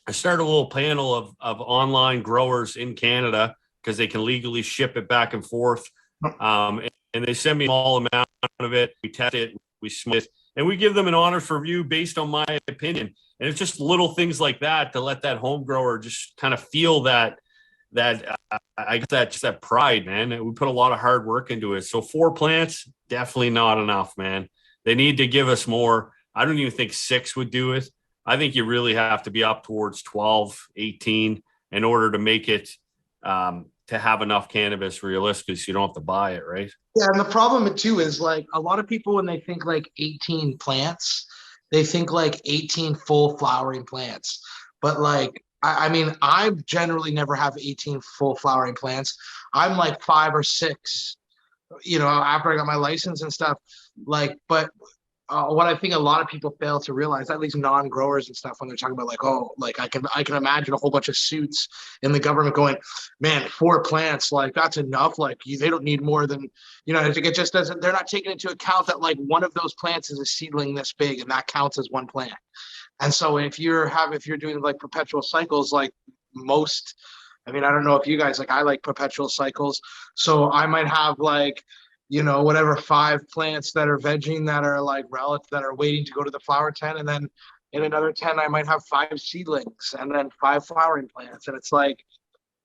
started a little panel of online growers in Canada, because they can legally ship it back and forth. And they send me a small amount of it. We test it, we smoke it, and we give them an honest review based on my opinion. And it's just little things like that to let that home grower just kind of feel that I guess that pride, man. We put a lot of hard work into it. So 4 plants, definitely not enough, man. They need to give us more. I don't even think 6 would do it. I think you really have to be up towards 12, 18 in order to make it to have enough cannabis realistically, so you don't have to buy it, right? Yeah, and the problem too is like a lot of people, when they think like 18 plants, they think like 18 full flowering plants. But like, I mean, I generally never have 18 full flowering plants. I'm like 5 or 6, after I got my license and stuff. Like, but what I think a lot of people fail to realize, at least non-growers and stuff, when they're talking about like, oh, like I can imagine a whole bunch of suits in the government going, man, 4 plants, like that's enough. Like they don't need more than, I think it just doesn't. They're not taking into account that like one of those plants is a seedling this big, and that counts as one plant. And so if you're doing like perpetual cycles, like most, I mean, I don't know if you guys, like, I like perpetual cycles, so I might have like, whatever 5 plants that are vegging that are like relic that are waiting to go to the flower tent. And then in another 10, I might have 5 seedlings and then 5 flowering plants. And it's like,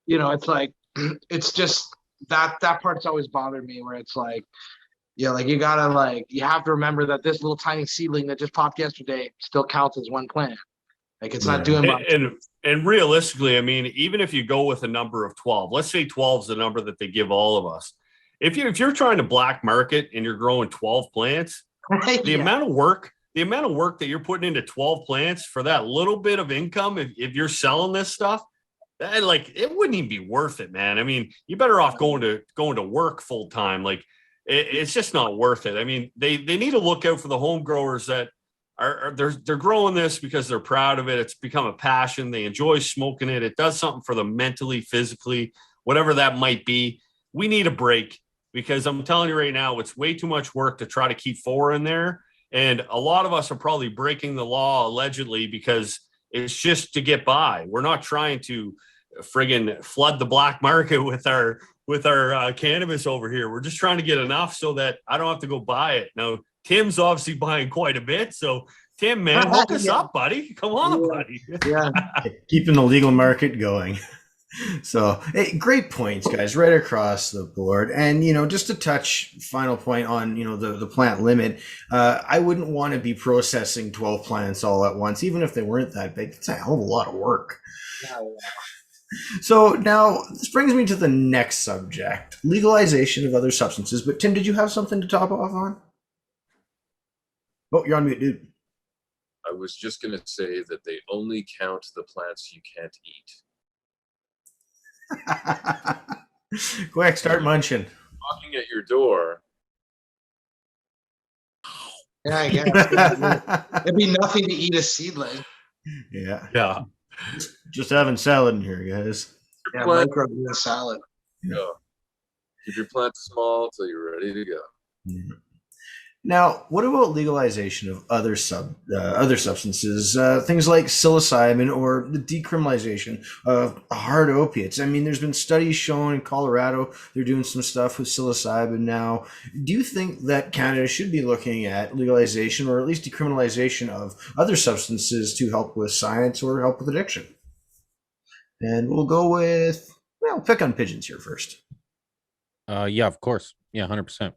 it's just that part's always bothered me, where it's like, like you gotta, like, you have to remember that this little tiny seedling that just popped yesterday still counts as one plant. Like it's not doing much. And realistically, I mean, even if you go with a number of 12, let's say 12 is the number that they give all of us. If you're trying to black market and you're growing 12 plants, the amount of work that you're putting into 12 plants for that little bit of income, if you're selling this stuff, like it wouldn't even be worth it, man. I mean, you're better off going to work full time. Like it's just not worth it. I mean, they need to look out for the home growers that they're growing this because they're proud of it. It's become a passion. They enjoy smoking it. It does something for them mentally, physically, whatever that might be. We need a break, because I'm telling you right now, it's way too much work to try to keep 4 in there. And a lot of us are probably breaking the law allegedly because it's just to get by. We're not trying to friggin' flood the black market with our cannabis over here. We're just trying to get enough so that I don't have to go buy it. Now, Tim's obviously buying quite a bit. So Tim, man, hook us up, buddy. Come on, buddy. Yeah. Keeping the legal market going. So, hey, great points, guys, right across the board. And, just to touch final point on, the plant limit, I wouldn't want to be processing 12 plants all at once, even if they weren't that big. It's a hell of a lot of work. So now this brings me to the next subject, legalization of other substances. But Tim, did you have something to top off on? Oh, you're on mute, dude. I was just going to say that they only count the plants you can't eat. Quick, start munching. Knocking at your door. Yeah, I guess. It'd be nothing to eat a seedling. Yeah. Just having salad in here, guys. Yeah, micro salad. Yeah. Keep your plants small till you're ready to go. Yeah. Now, what about legalization of other substances, things like psilocybin or the decriminalization of hard opiates? I mean, there's been studies showing in Colorado they're doing some stuff with psilocybin now. Do you think that Canada should be looking at legalization or at least decriminalization of other substances to help with science or help with addiction? And we'll go with, well, pick on pigeons here first. Yeah, of course. Yeah, 100%.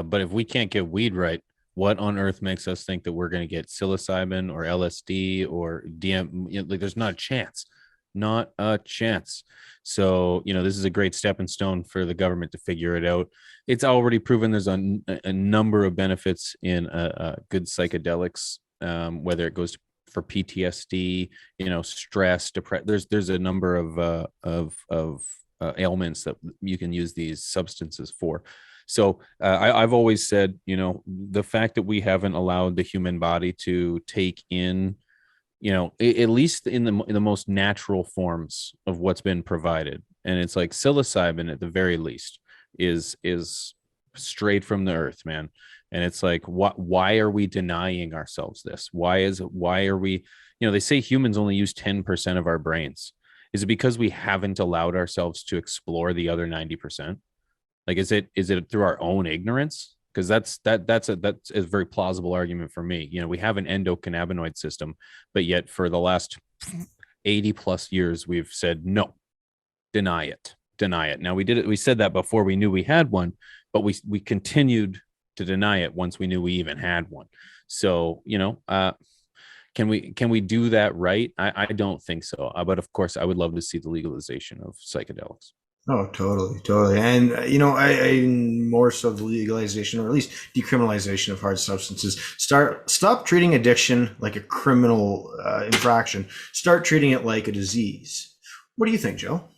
But if we can't get weed right, what on earth makes us think that we're going to get psilocybin or LSD or DM? Like, there's not a chance, not a chance. So, this is a great stepping stone for the government to figure it out. It's already proven there's a number of benefits in good psychedelics, whether it goes for PTSD, stress, depression. There's a number of ailments that you can use these substances for. So I've always said, the fact that we haven't allowed the human body to take in, at least in the most natural forms of what's been provided, and it's like psilocybin at the very least is straight from the earth, man. And it's like, why are we denying ourselves this? Why are we, they say humans only use 10% of our brains. Is it because we haven't allowed ourselves to explore the other 90%? Like, is it through our own ignorance? Because that's a very plausible argument for me. We have an endocannabinoid system, but yet for the last 80 plus years, we've said, no, deny it. Now we said that before we knew we had one, but we continued to deny it once we knew we even had one. So, can we do that right? I don't think so. But of course, I would love to see the legalization of psychedelics. Oh, totally. And, I more so the legalization or at least decriminalization of hard substances. Stop treating addiction like a criminal infraction. Start treating it like a disease. What do you think, Joe?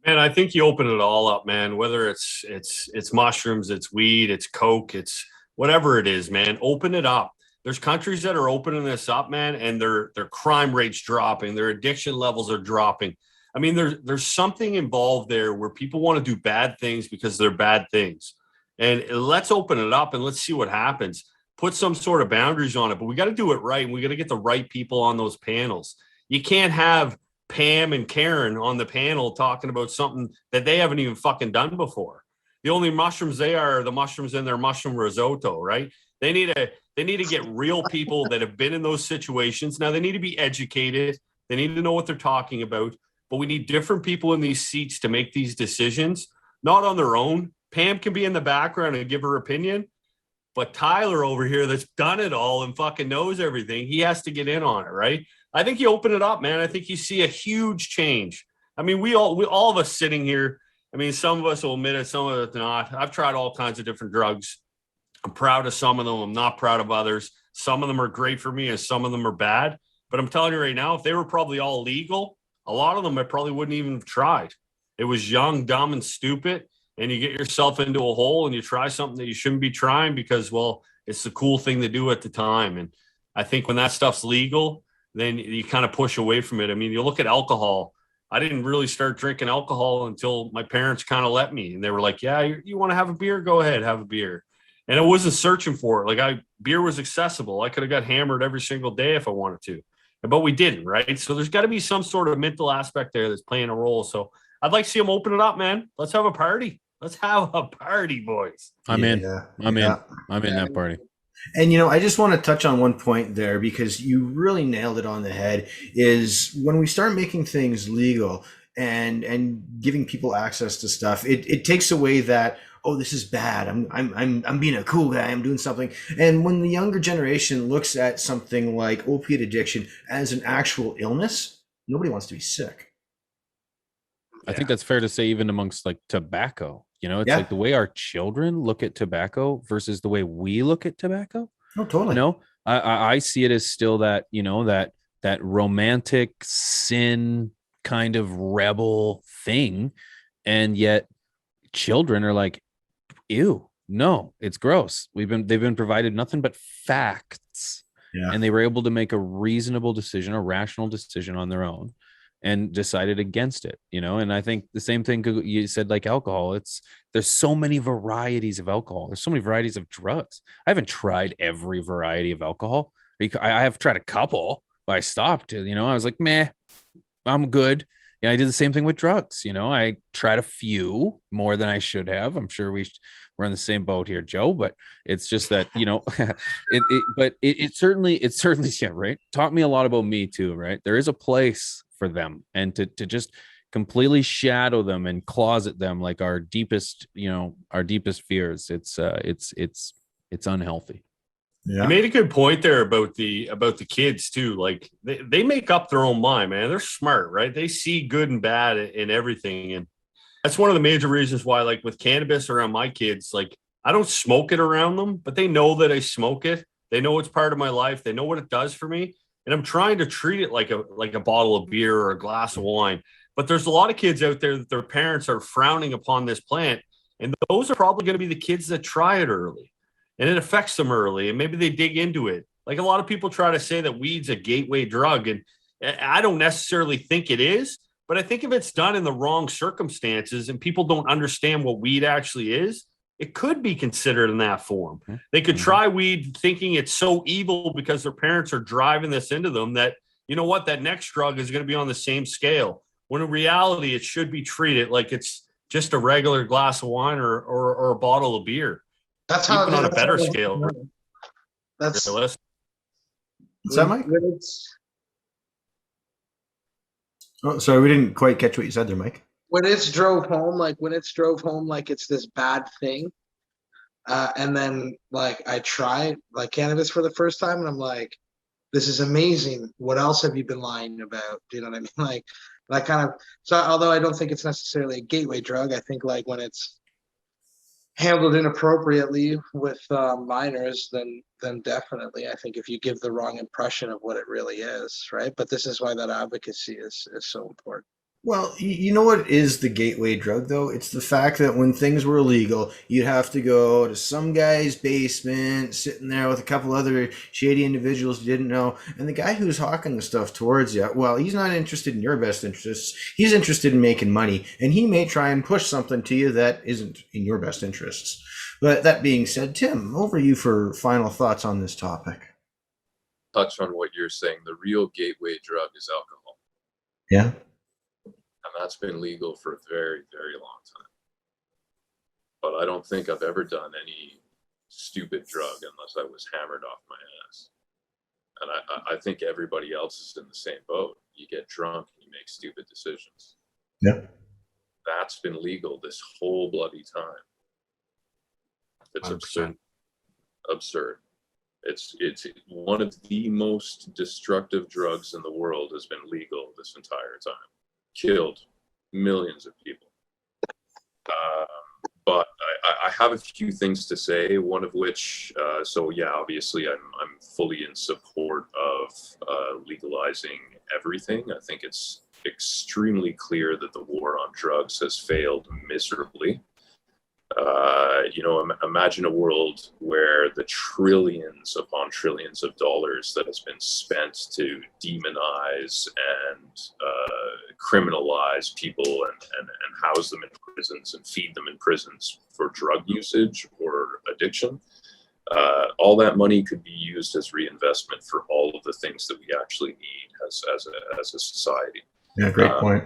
Man, I think you open it all up, man. Whether it's mushrooms, it's weed, it's coke, it's whatever it is, man. Open it up. There's countries that are opening this up, man, and their crime rates dropping, their addiction levels are dropping. I mean, there's something involved there where people want to do bad things because they're bad things. And let's open it up and let's see what happens. Put some sort of boundaries on it, but we got to do it right. And we got to get the right people on those panels. You can't have Pam and Karen on the panel talking about something that they haven't even fucking done before. The only mushrooms they are the mushrooms in their mushroom risotto, right? They need to get real people that have been in those situations. Now they need to be educated. They need to know what they're talking about. But we need different people in these seats to make these decisions, not on their own. Pam can be in the background and give her opinion, but Tyler over here that's done it all and fucking knows everything, he has to get in on it, right? I think you open it up, man. I think you see a huge change. I mean, we all of us sitting here, I mean, some of us will admit it, some of us not. I've tried all kinds of different drugs. I'm proud of some of them. I'm not proud of others. Some of them are great for me and some of them are bad. But I'm telling you right now, if they were probably all legal, a lot of them I probably wouldn't even have tried. It was young, dumb, and stupid. And you get yourself into a hole and you try something that you shouldn't be trying because, well, it's the cool thing to do at the time. And I think when that stuff's legal, then you kind of push away from it. I mean, you look at alcohol. I didn't really start drinking alcohol until my parents kind of let me. And they were like, yeah, you want to have a beer? Go ahead, have a beer. And I wasn't searching for it. Like beer was accessible. I could have got hammered every single day if I wanted to. But we didn't, right? So there's got to be some sort of mental aspect there that's playing a role. So I'd like to see them open it up, man. Let's have a party. Let's have a party, boys. I'm in that party. And, I just want to touch on one point there because you really nailed it on the head is when we start making things legal and giving people access to stuff, it takes away that, oh, this is bad. I'm being a cool guy. I'm doing something. And when the younger generation looks at something like opiate addiction as an actual illness, nobody wants to be sick. I think that's fair to say, even amongst like tobacco. It's like the way our children look at tobacco versus the way we look at tobacco. Oh, totally. I see it as still that, that romantic sin kind of rebel thing. And yet children are like, ew, no, it's gross. They've been provided nothing but facts. Yeah. And they were able to make a reasonable decision, a rational decision on their own. and decided against it, you know. And I think the same thing you said, like alcohol, there's so many varieties of alcohol, there's so many varieties of drugs. I haven't tried every variety of alcohol. I have tried a couple, but I stopped, you know. I was like, meh, I'm good. Yeah, I did the same thing with drugs. You know, I tried a few more than I should have. I'm sure we're in the same boat here, Joe. But it's just that, you know, it certainly yeah, right. Taught me a lot about me too, right? There is a place for them, and to just completely shadow them and closet them like our deepest, you know, our deepest fears. It's unhealthy. Yeah. You made a good point there about the kids too. Like they make up their own mind, man. They're smart, right? They see good and bad in everything. And that's one of the major reasons why, like with cannabis around my kids, like I don't smoke it around them, but they know that I smoke it. They know it's part of my life. They know what it does for me. And I'm trying to treat it like a bottle of beer or a glass of wine. But there's a lot of kids out there that their parents are frowning upon this plant. And those are probably going to be the kids that try it early. And it affects them early, and maybe they dig into it. Like a lot of people try to say that weed's a gateway drug, and I don't necessarily think it is, but I think if it's done in the wrong circumstances and people don't understand what weed actually is, it could be considered in that form. They could try weed thinking it's so evil because their parents are driving this into them that, you know what, that next drug is going to be on the same scale. When in reality, it should be treated like it's just a regular glass of wine or a bottle of beer. That's how Even on a better scale. That's What's that, Mike? Oh, sorry, we didn't quite catch what you said there, Mike. When it's drove home like it's this bad thing. And then like I tried like cannabis for the first time and I'm like, this is amazing. What else have you been lying about? Do you know what I mean? Like that kind of, so although I don't think it's necessarily a gateway drug, I think like when it's handled inappropriately with minors, then definitely I think if you give the wrong impression of what it really is, right? But this is why that advocacy is so important. Well, you know what is the gateway drug, though? It's the fact that when things were illegal, you'd have to go to some guy's basement, sitting there with a couple other shady individuals you didn't know, and the guy who's hawking the stuff towards you, well, he's not interested in your best interests. He's interested in making money, and he may try and push something to you that isn't in your best interests. But that being said, Tim, over to you for final thoughts on this topic. Touch on what you're saying. The real gateway drug is alcohol. Yeah. And that's been legal for a very, very long time. But I don't think I've ever done any stupid drug unless I was hammered off my ass. And I think everybody else is in the same boat. You get drunk and you make stupid decisions. Yeah. That's been legal this whole bloody time. It's 100%. absurd. Absurd. It's one of the most destructive drugs in the world has been legal this entire time. Killed millions of people. But I have a few things to say, one of which, so yeah, obviously I'm fully in support of legalizing everything. I think it's extremely clear that the war on drugs has failed miserably. Imagine a world where the trillions upon trillions of dollars that has been spent to demonize and criminalize people and house them in prisons and feed them in prisons for drug usage or addiction. All that money could be used as reinvestment for all of the things that we actually need as a society. Yeah, great point.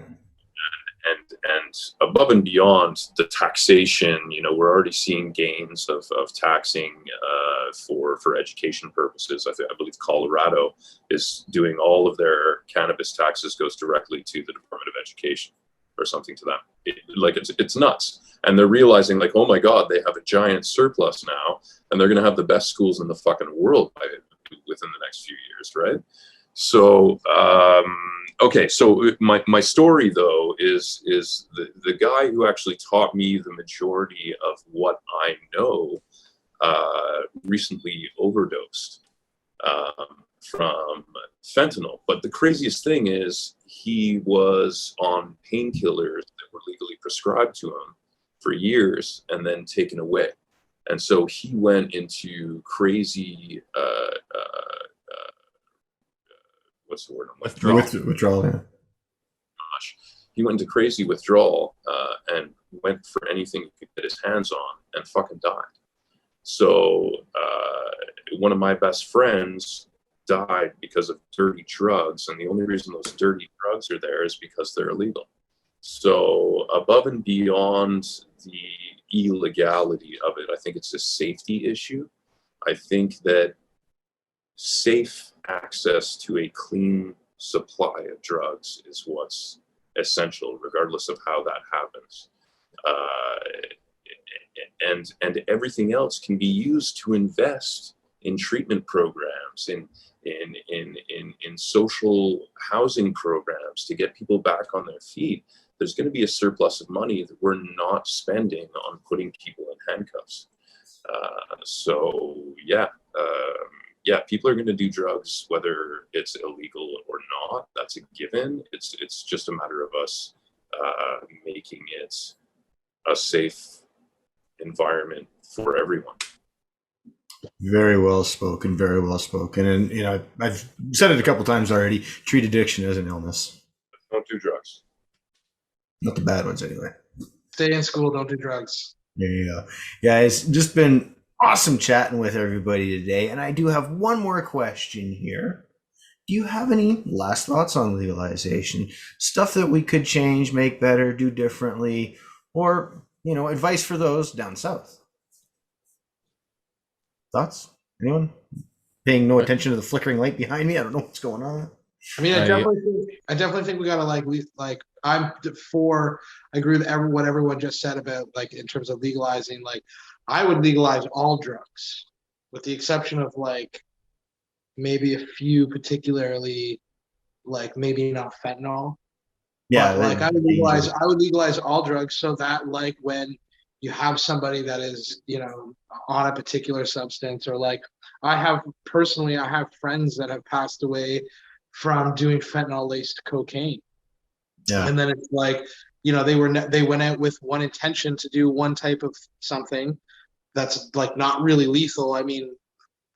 And above and beyond the taxation, we're already seeing gains of taxing for education purposes. I believe Colorado is doing all of their cannabis taxes goes directly to the Department of Education or something to that. It's nuts. And they're realizing like, oh my God, they have a giant surplus now, and they're going to have the best schools in the fucking world within the next few years, right? So, okay, so my story though is the guy who actually taught me the majority of what I know recently overdosed from fentanyl. But the craziest thing is he was on painkillers that were legally prescribed to him for years and then taken away. And so he went into crazy what's the word? Withdrawal. Yeah. he went into crazy withdrawal and went for anything he could get his hands on and fucking died. So one of my best friends died because of dirty drugs, and the only reason those dirty drugs are there is because they're illegal. So above and beyond the illegality of it, I think it's a safety issue. I think that safe access to a clean supply of drugs is what's essential, regardless of how that happens. And everything else can be used to invest in treatment programs, in social housing programs to get people back on their feet. There's going to be a surplus of money that we're not spending on putting people in handcuffs. So yeah, people are going to do drugs whether it's illegal or not. That's a given. It's just a matter of us making it a safe environment for everyone. Very well spoken. Very well spoken. And you know, I've said it a couple times already. Treat addiction as an illness. Don't do drugs. Not the bad ones, anyway. Stay in school. Don't do drugs. There you go. Guys, just been awesome chatting with everybody today. And I do have one more question here. Do you have any last thoughts on legalization? Stuff that we could change, make better, do differently, or, you know, advice for those down south? Thoughts? Anyone? Paying no attention to the flickering light behind me? I don't know what's going on. I mean, I definitely think we gotta I agree with what everyone just said about like in terms of legalizing. Like, I would legalize all drugs, with the exception of like maybe a few, particularly like maybe not fentanyl. Yeah, but, like I would legalize all drugs so that like when you have somebody that is, you know, on a particular substance, or like I have friends that have passed away from doing fentanyl laced cocaine. Yeah. And then it's like, you know, they went out with one intention to do one type of something that's like not really lethal. I mean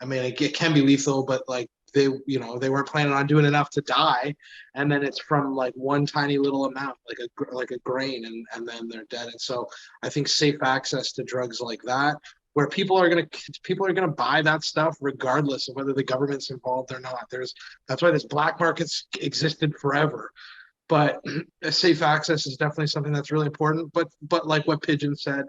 it can be lethal, but like they weren't planning on doing enough to die, and then it's from like one tiny little amount, like a grain, and then they're dead. And so I think safe access to drugs like that, where people are gonna buy that stuff regardless of whether the government's involved or not. That's why this black market's existed forever. But safe access is definitely something that's really important. But like what Pigeon said,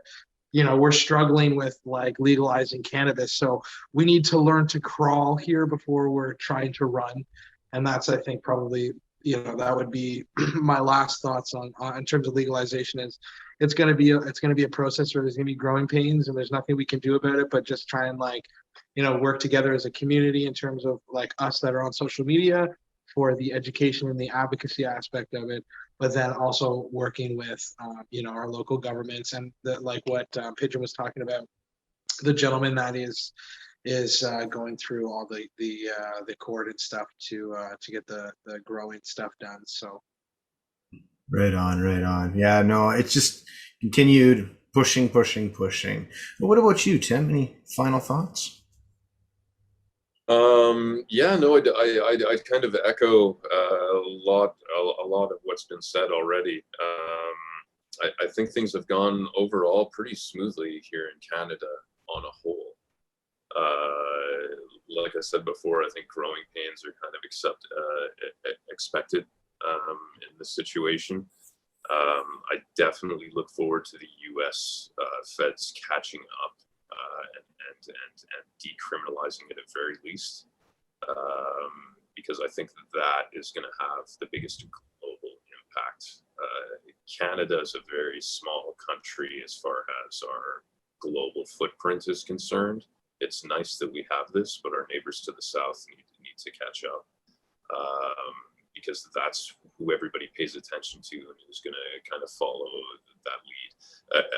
you know, we're struggling with like legalizing cannabis, so we need to learn to crawl here before we're trying to run. And that's, I think, probably, you know, that would be my last thoughts on in terms of legalization. Is it's going to be a process where there's going to be growing pains, and there's nothing we can do about it but just try and, like, you know, work together as a community in terms of like us that are on social media for the education and the advocacy aspect of it, but then also working with, you know, our local governments, and like what Pigeon was talking about, the gentleman that is going through all the court and stuff to get the growing stuff done. So Right on. Yeah, no, it's just continued pushing. But what about you, Tim? Any final thoughts? Yeah, no, I kind of echo a lot of what's been said already. I think things have gone overall pretty smoothly here in Canada on a whole. Like I said before, I think growing pains are kind of expected in this situation. I definitely look forward to the U.S. feds catching up and decriminalizing it at very least, because I think that is going to have the biggest global impact. Canada is a very small country as far as our global footprint is concerned. It's nice that we have this, but our neighbors to the south need to catch up, because that's who everybody pays attention to and is going to kind of follow that lead.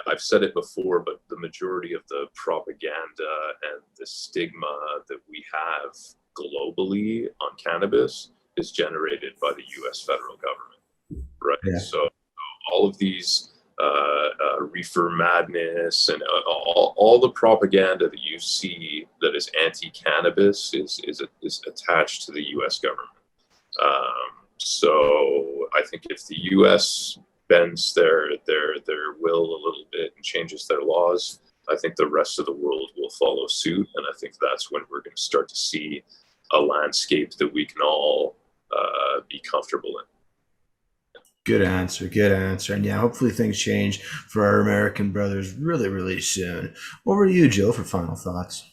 I've said it before, but the majority of the propaganda and the stigma that we have globally on cannabis is generated by the U.S. federal government, right? Yeah. So all of these reefer madness and all the propaganda that you see that is anti-cannabis is attached to the U.S. government. So I think if the U.S. bends their will a little bit and changes their laws, I think the rest of the world will follow suit, and I think that's when we're going to start to see a landscape that we can all be comfortable in. Good answer. Good answer. And yeah, hopefully things change for our American brothers really, really soon. Over to you, Joe, for final thoughts.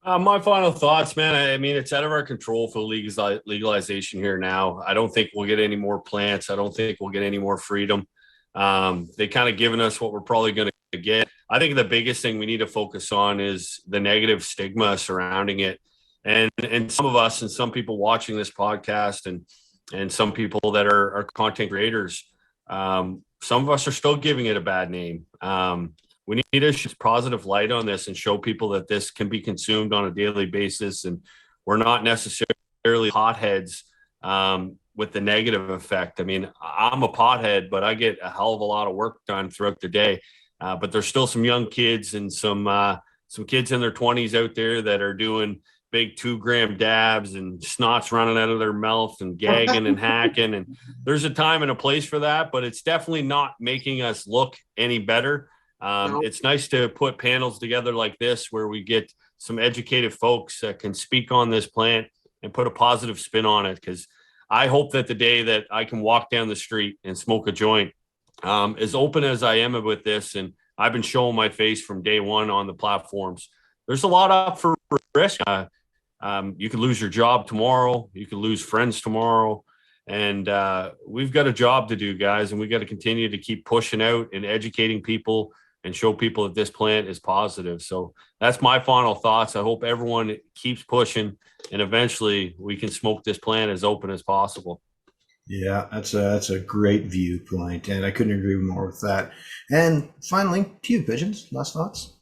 My final thoughts, man. I mean, it's out of our control for legalization here now. I don't think we'll get any more plants. I don't think we'll get any more freedom. They kind of given us what we're probably going to get. I think the biggest thing we need to focus on is the negative stigma surrounding it. And some of us and some people watching this podcast and some people that are content creators, some of us are still giving it a bad name. We need to shine positive light on this and show people that this can be consumed on a daily basis. And we're not necessarily hotheads with the negative effect. I mean, I'm a pothead, but I get a hell of a lot of work done throughout the day. But there's still some young kids and some kids in their 20s out there that are doing big 2-gram dabs and snots running out of their mouth and gagging and hacking. And there's a time and a place for that, but it's definitely not making us look any better. It's nice to put panels together like this where we get some educated folks that can speak on this plant and put a positive spin on it. Because I hope that the day that I can walk down the street and smoke a joint, as open as I am with this, and I've been showing my face from day one on the platforms, there's a lot up for risk. You could lose your job tomorrow. You could lose friends tomorrow. And we've got a job to do, guys, and we got to continue to keep pushing out and educating people and show people that this plant is positive. So that's my final thoughts. I hope everyone keeps pushing, and eventually we can smoke this plant as open as possible. Yeah, that's a great viewpoint, and I couldn't agree more with that. And finally, to you, Pigeons, last thoughts.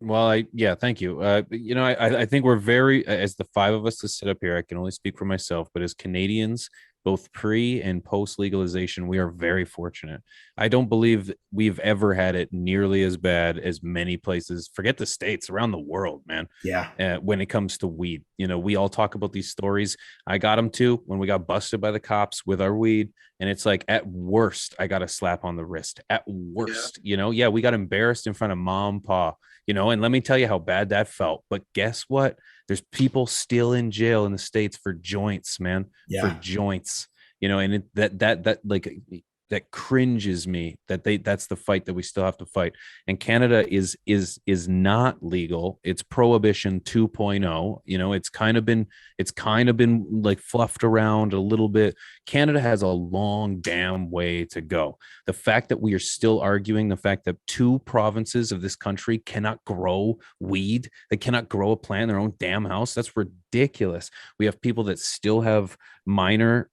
Well, thank you. I think we're very, as the five of us to sit up here, I can only speak for myself, but as Canadians, both pre and post legalization, we are very fortunate. I don't believe we've ever had it nearly as bad as many places, forget the States, around the world, man. Yeah. When it comes to weed, we all talk about these stories. I got them too when we got busted by the cops with our weed. And it's like, at worst, I got a slap on the wrist. At worst, we got embarrassed in front of mom, pa, and let me tell you how bad that felt. But guess what? There's people still in jail in the States for joints, man. Yeah. For joints, and that cringes me that's the fight that we still have to fight. And Canada is not legal. It's prohibition 2.0. It's kind of been like fluffed around a little bit. Canada has a long damn way to go. The fact that we are still arguing the fact that 2 provinces of this country cannot grow weed, they cannot grow a plant in their own damn house, that's ridiculous. We have people that still have minor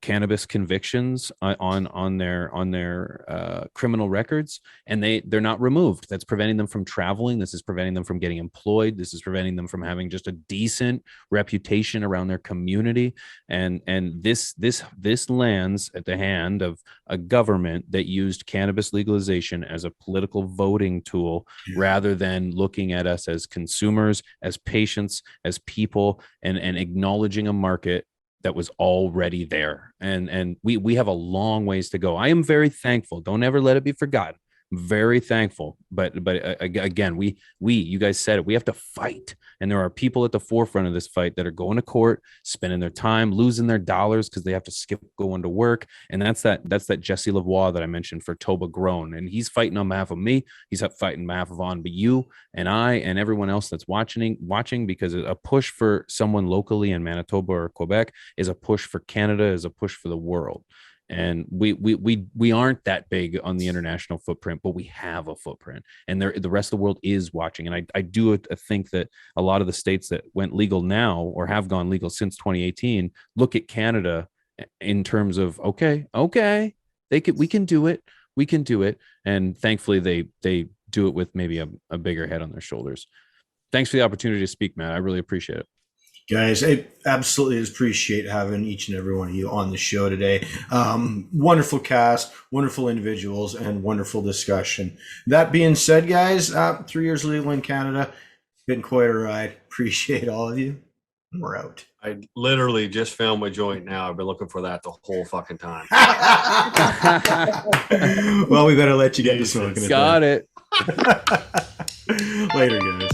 cannabis convictions on their criminal records, and they're not removed. That's preventing them from traveling. This is preventing them from getting employed. This is preventing them from having just a decent reputation around their community. And this lands at the hand of a government that used cannabis legalization as a political voting tool, rather than looking at us as consumers, as patients, as people, and acknowledging a market that was already there. And we have a long ways to go. I am very thankful. Don't ever let it be forgotten. Very thankful. But again, you guys said it, we have to fight. And there are people at the forefront of this fight that are going to court, spending their time, losing their dollars because they have to skip going to work. And that's that Jesse Lavoie that I mentioned for Toba Grown. And he's fighting on behalf of me. He's fighting on behalf of you and I and everyone else that's watching, because a push for someone locally in Manitoba or Quebec is a push for Canada, is a push for the world. And we aren't that big on the international footprint, but we have a footprint, and the rest of the world is watching. And I do think that a lot of the states that went legal now or have gone legal since 2018 look at Canada in terms of okay, we can do it, and thankfully they do it with maybe a bigger head on their shoulders. Thanks for the opportunity to speak, Matt. I really appreciate it. Guys, I absolutely appreciate having each and every one of you on the show today. Wonderful cast, wonderful individuals, and wonderful discussion. That being said, guys, 3 years legal in Canada, been quite a ride. Appreciate all of you. And we're out. I literally just found my joint now. I've been looking for that the whole fucking time. Well, we better let you get to smoking it. Got it. Later, guys.